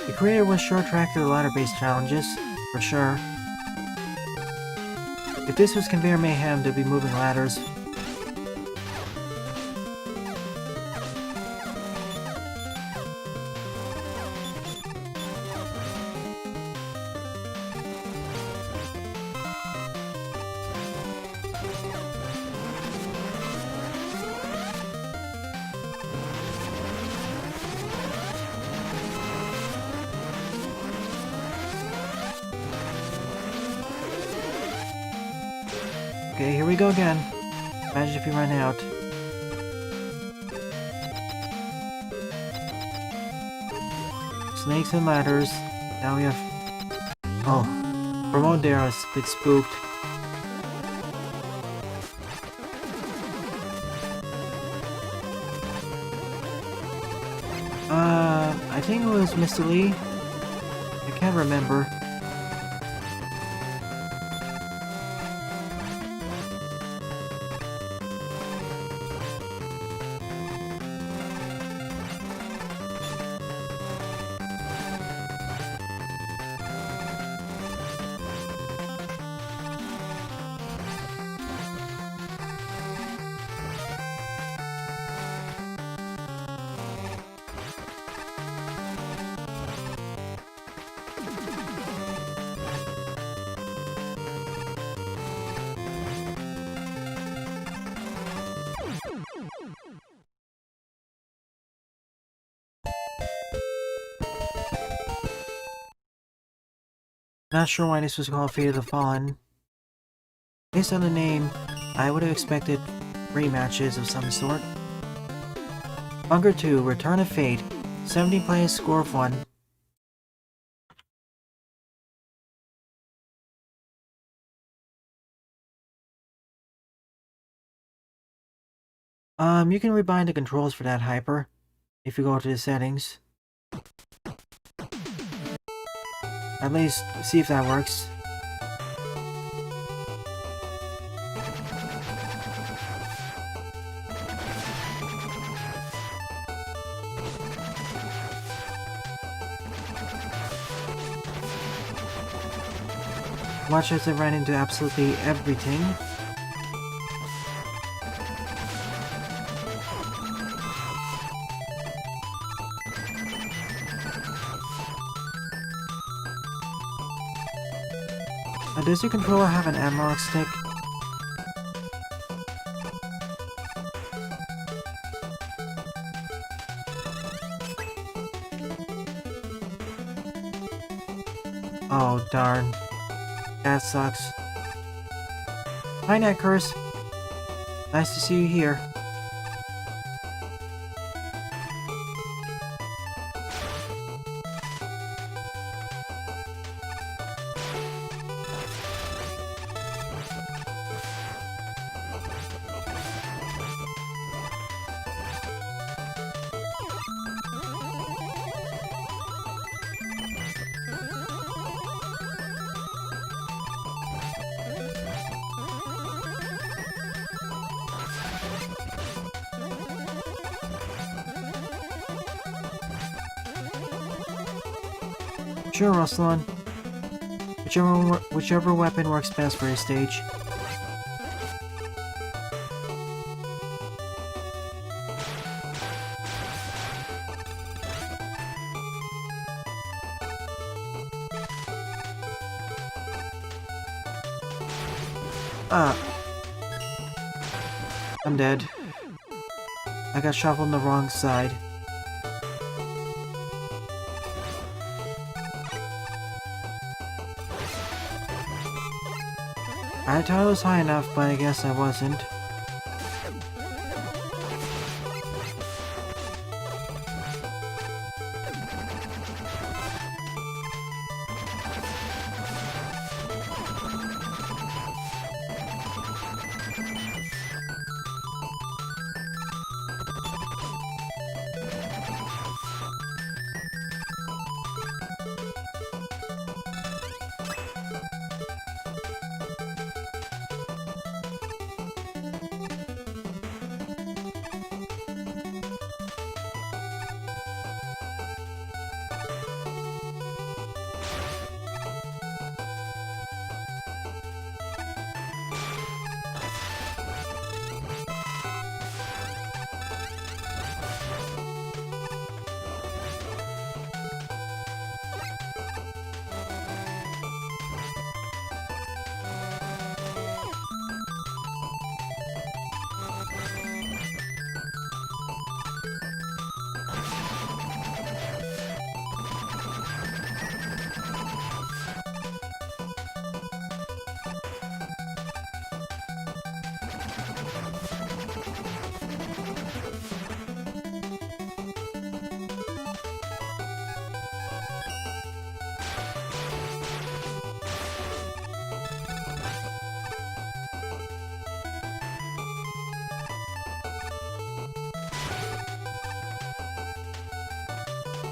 The creator was sure attracted to ladder-based challenges, for sure. If this was Conveyor Mayhem, they'd be moving ladders. Okay, here we go again. Imagine if you run out. Snakes and ladders. Now we have... Oh. Promote there is a bit spooked. I think it was Mr. Lee. I can't remember. Not sure why this was called Fate of the Fallen. Based on the name, I would have expected rematches of some sort. Bunker 2, Return of Fate, 17 players, score of 1. You can rebind the controls for that hyper, if you go to the settings. At least, see if that works. Watch as I ran into absolutely everything. Does your controller have an analog stick? Oh, darn. That sucks. Hi, Nat Curse. Nice to see you here. Sure, Ruslan. Whichever weapon works best for your stage. Ah. I'm dead. I got shuffled on the wrong side. I thought it was high enough, but I guess I wasn't.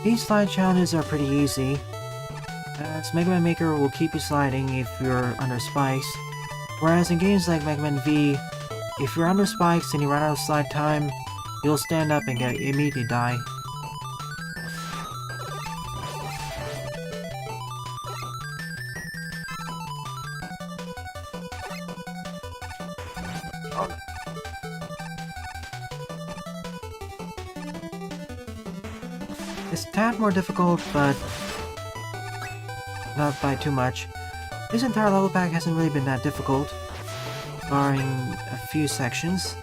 These slide challenges are pretty easy, as Mega Man Maker will keep you sliding if you're under spikes, whereas in games like Mega Man V, if you're under spikes and you run out of slide time, you'll stand up and immediately die. It's a tad more difficult, but not by too much. This entire level pack hasn't really been that difficult, barring a few sections.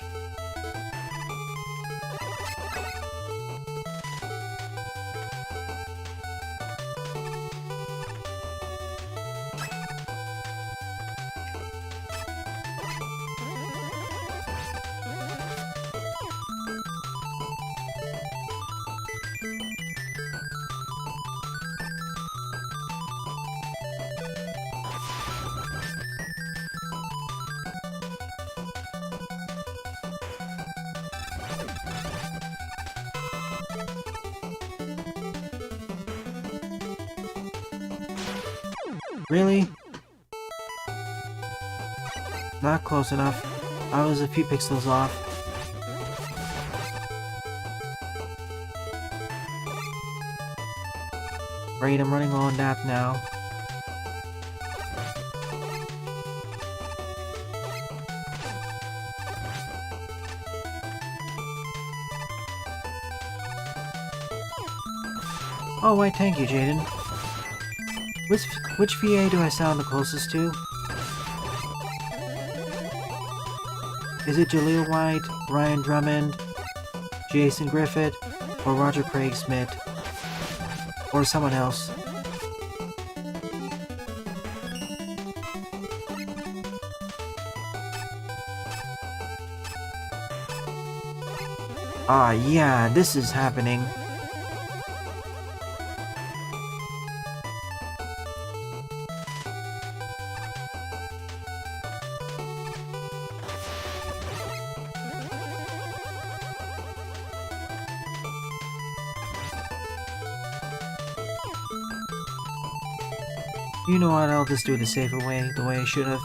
Really? Not close enough. I was a few pixels off. Great, I'm running low on that now. Oh, why thank you, Jaden. Which VA do I sound the closest to? Is it Jaleel White, Ryan Drummond, Jason Griffith, or Roger Craig Smith? Or someone else? Ah, yeah, this is happening. You know what, I'll just do it the safer way, the way I should have.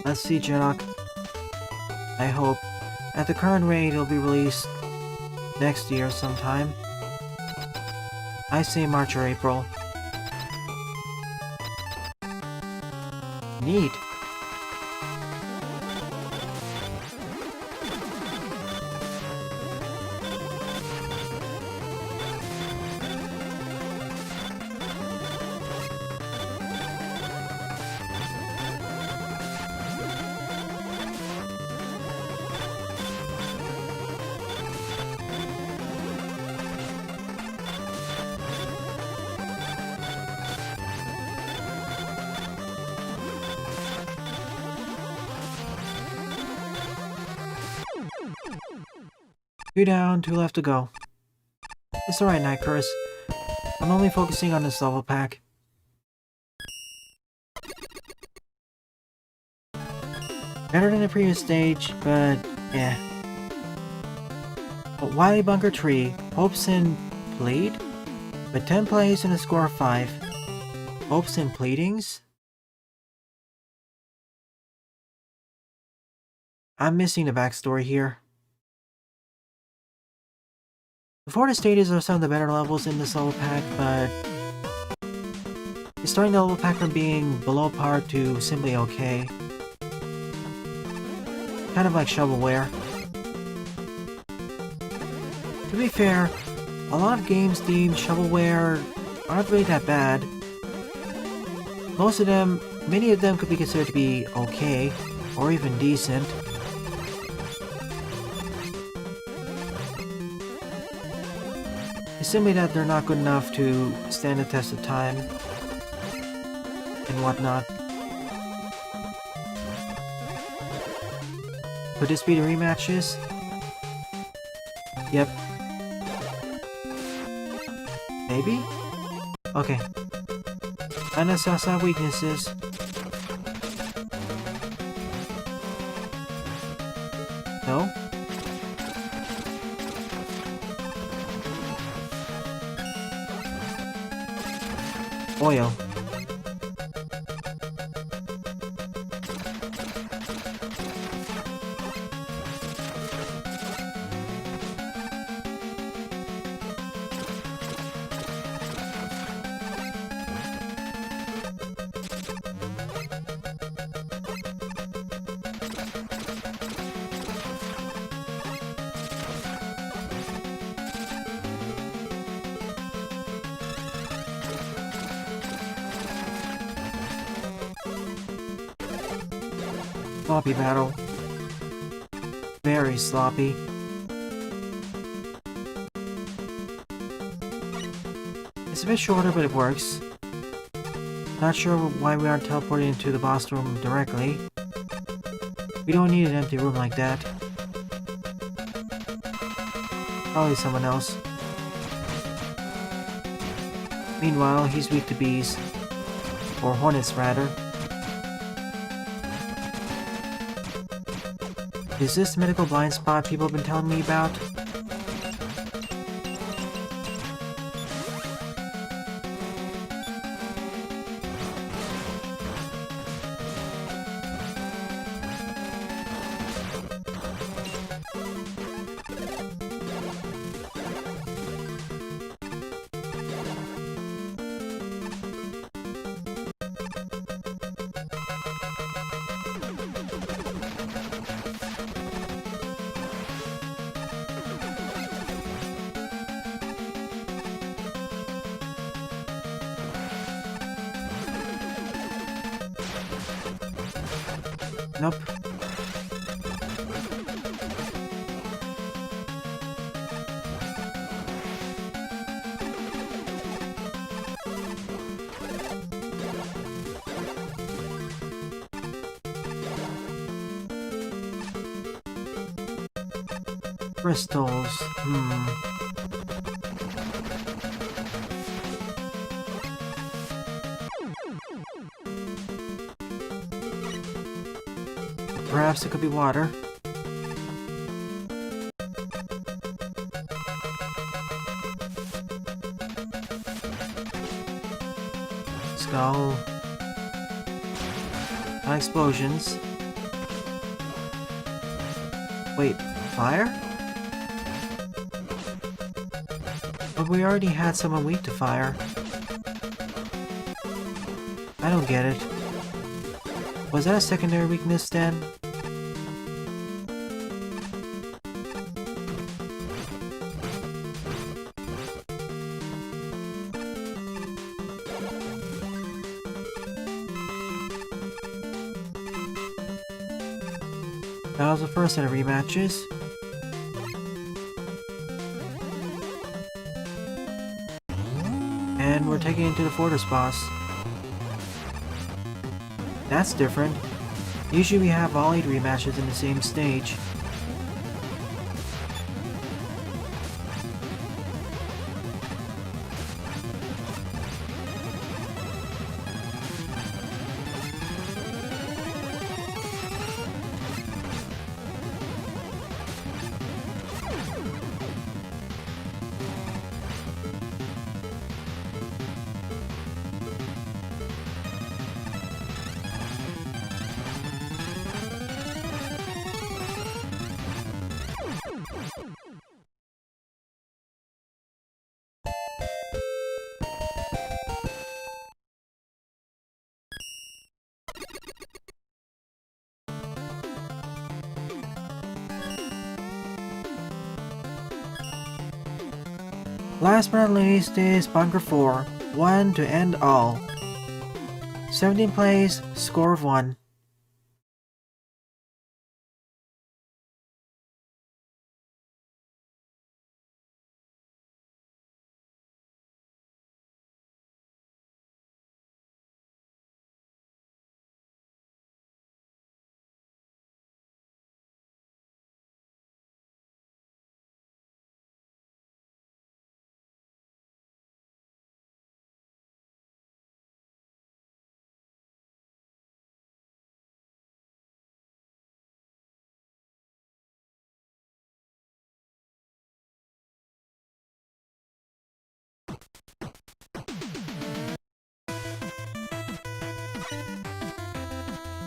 Let's see, Jedok. I hope. At the current rate, it'll be released next year sometime. I say March or April. Neat. 2 down, 2 left to go. It's alright, Night Curse. I'm only focusing on this level pack. Better than the previous stage, but yeah. But Wily Bunker 3 hopes in Plead? With 10 plays and a score of 5. Hopes and pleadings? I'm missing the backstory here. Before the stages are some of the better levels in this level pack, but it's starting the level pack from being below par to simply okay. Kind of like shovelware. To be fair, a lot of games deemed shovelware aren't really that bad. Many of them could be considered to be okay, or even decent. It's simply that they're not good enough to stand the test of time and whatnot. Could this be the rematches? Yep. Maybe? Okay. Unassess our weaknesses. No? Oil. Sloppy battle. Very sloppy. It's a bit shorter, but it works. Not sure why we aren't teleported into the boss room directly. We don't need an empty room like that. Probably someone else. Meanwhile, he's weak to bees. Or hornets, rather. Is this the medical blind spot people have been telling me about? Nope. Crystals. Perhaps it could be water. Skull. Explosions. Wait, fire? But we already had someone weak to fire. I don't get it. Was that a secondary weakness then? That was the first set of rematches. And we're taking it to the Fortress boss. That's different. Usually we have all 8 rematches in the same stage. Last but not least is Bunker 4, 1 to end all. 17 plays, score of 1.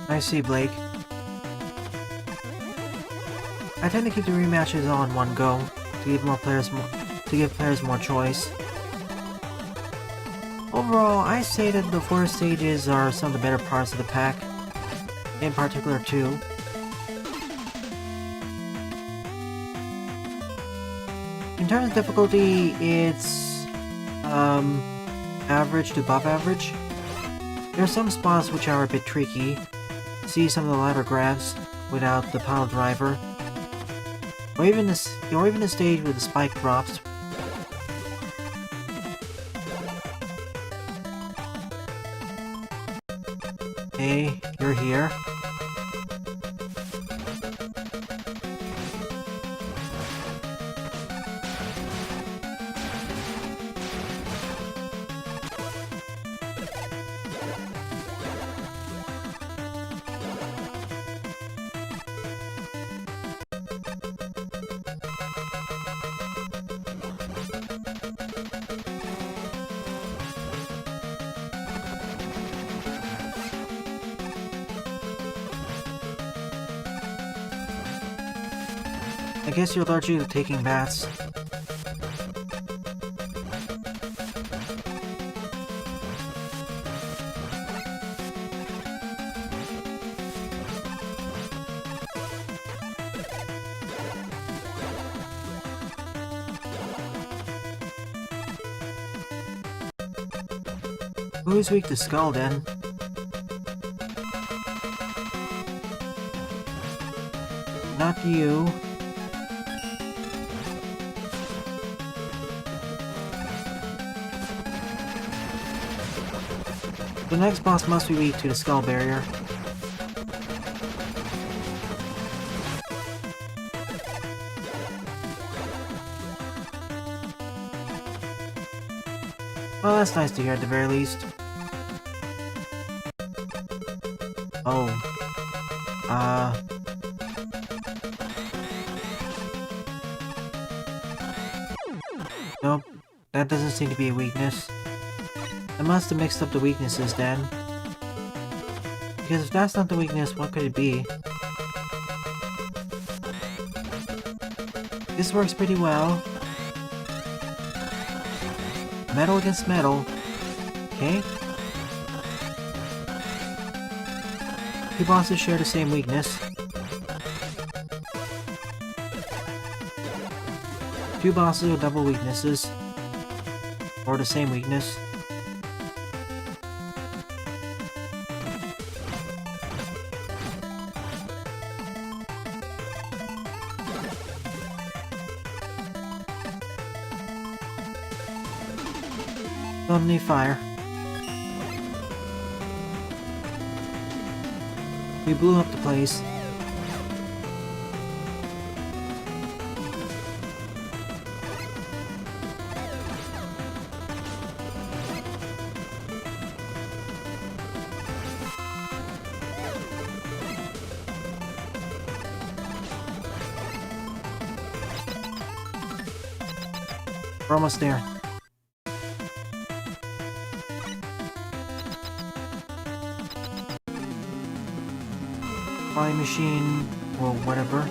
I see, Blake. I tend to keep the rematches all in one go to give players more choice. Overall, I say that the 4 stages are some of the better parts of the pack, in particular 2. In terms of difficulty, it's average to above average. There are some spots which are a bit tricky. See some of the ladder grabs without the pile driver, or even the stage with the spike drops. Hey, you're here. I guess you're largely taking baths. Who's weak to Skull then? Not you. The next boss must be weak to the Skull Barrier. Well, that's nice to hear at the very least. Oh. Nope. That doesn't seem to be a weakness. I must have mixed up the weaknesses then. Because if that's not the weakness, what could it be? This works pretty well. Metal against metal. Okay. Two bosses share the same weakness. Two bosses with double weaknesses. Or the same weakness. Don't need fire. We blew up the place. We're almost there. Flying machine, or whatever.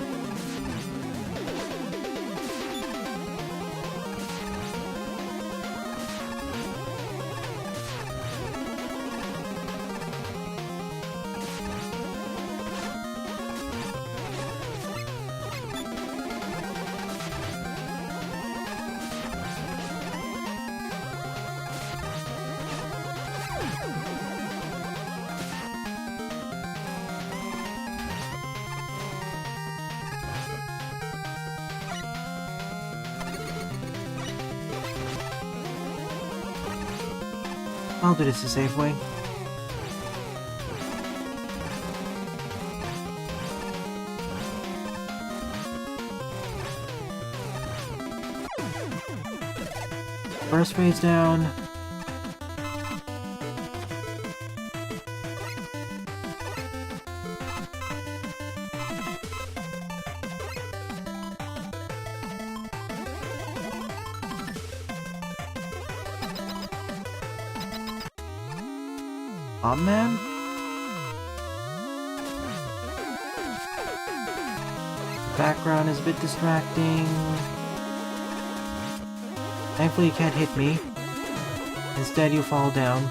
I'll do this the safe way. First phase down. Man? The background is a bit distracting. Thankfully you can't hit me. Instead you fall down.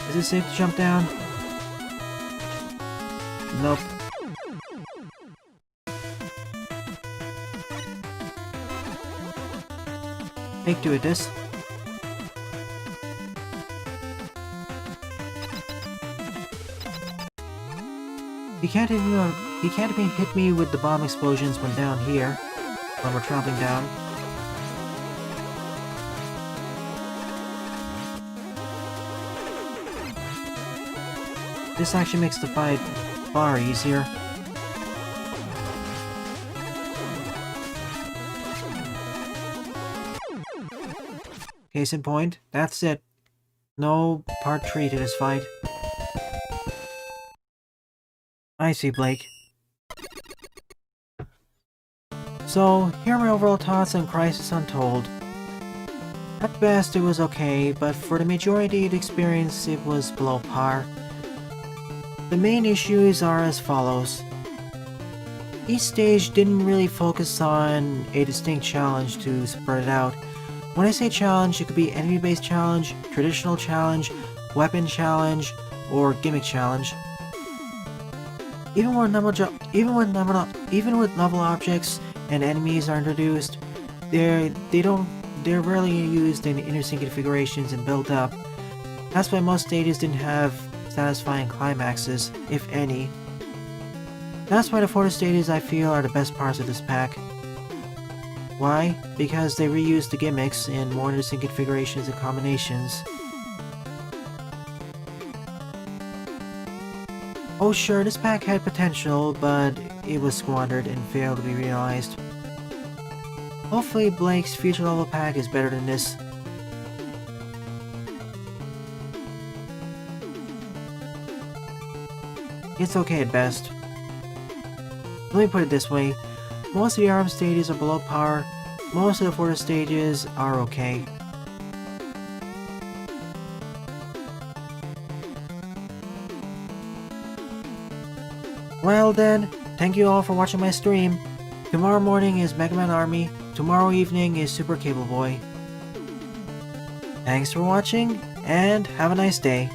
Is it safe to jump down? Nope. Take two at this. He can't hit me with the bomb explosions when down here, when we're traveling down. This actually makes the fight far easier. Case in point, that's it. No part 3 to this fight. I see, Blake. So, here are my overall thoughts on Crisis Untold. At best, it was okay, but for the majority of the experience, it was below par. The main issues are as follows. Each stage didn't really focus on a distinct challenge to spread it out. When I say challenge, it could be enemy-based challenge, traditional challenge, weapon challenge, or gimmick challenge. Even with novel objects and enemies are introduced, they're rarely used in interesting configurations and built up. That's why most stages didn't have satisfying climaxes, if any. That's why the 4 stages I feel are the best parts of this pack. Why? Because they reused the gimmicks in more interesting configurations and combinations. Oh sure, this pack had potential, but it was squandered and failed to be realized. Hopefully Blake's future level pack is better than this. It's okay at best. Let me put it this way, most of the ARM stages are below par, most of the 4 stages are okay. Well then, thank you all for watching my stream. Tomorrow morning is Mega Man Army, tomorrow evening is Super Cable Boy. Thanks for watching, and have a nice day.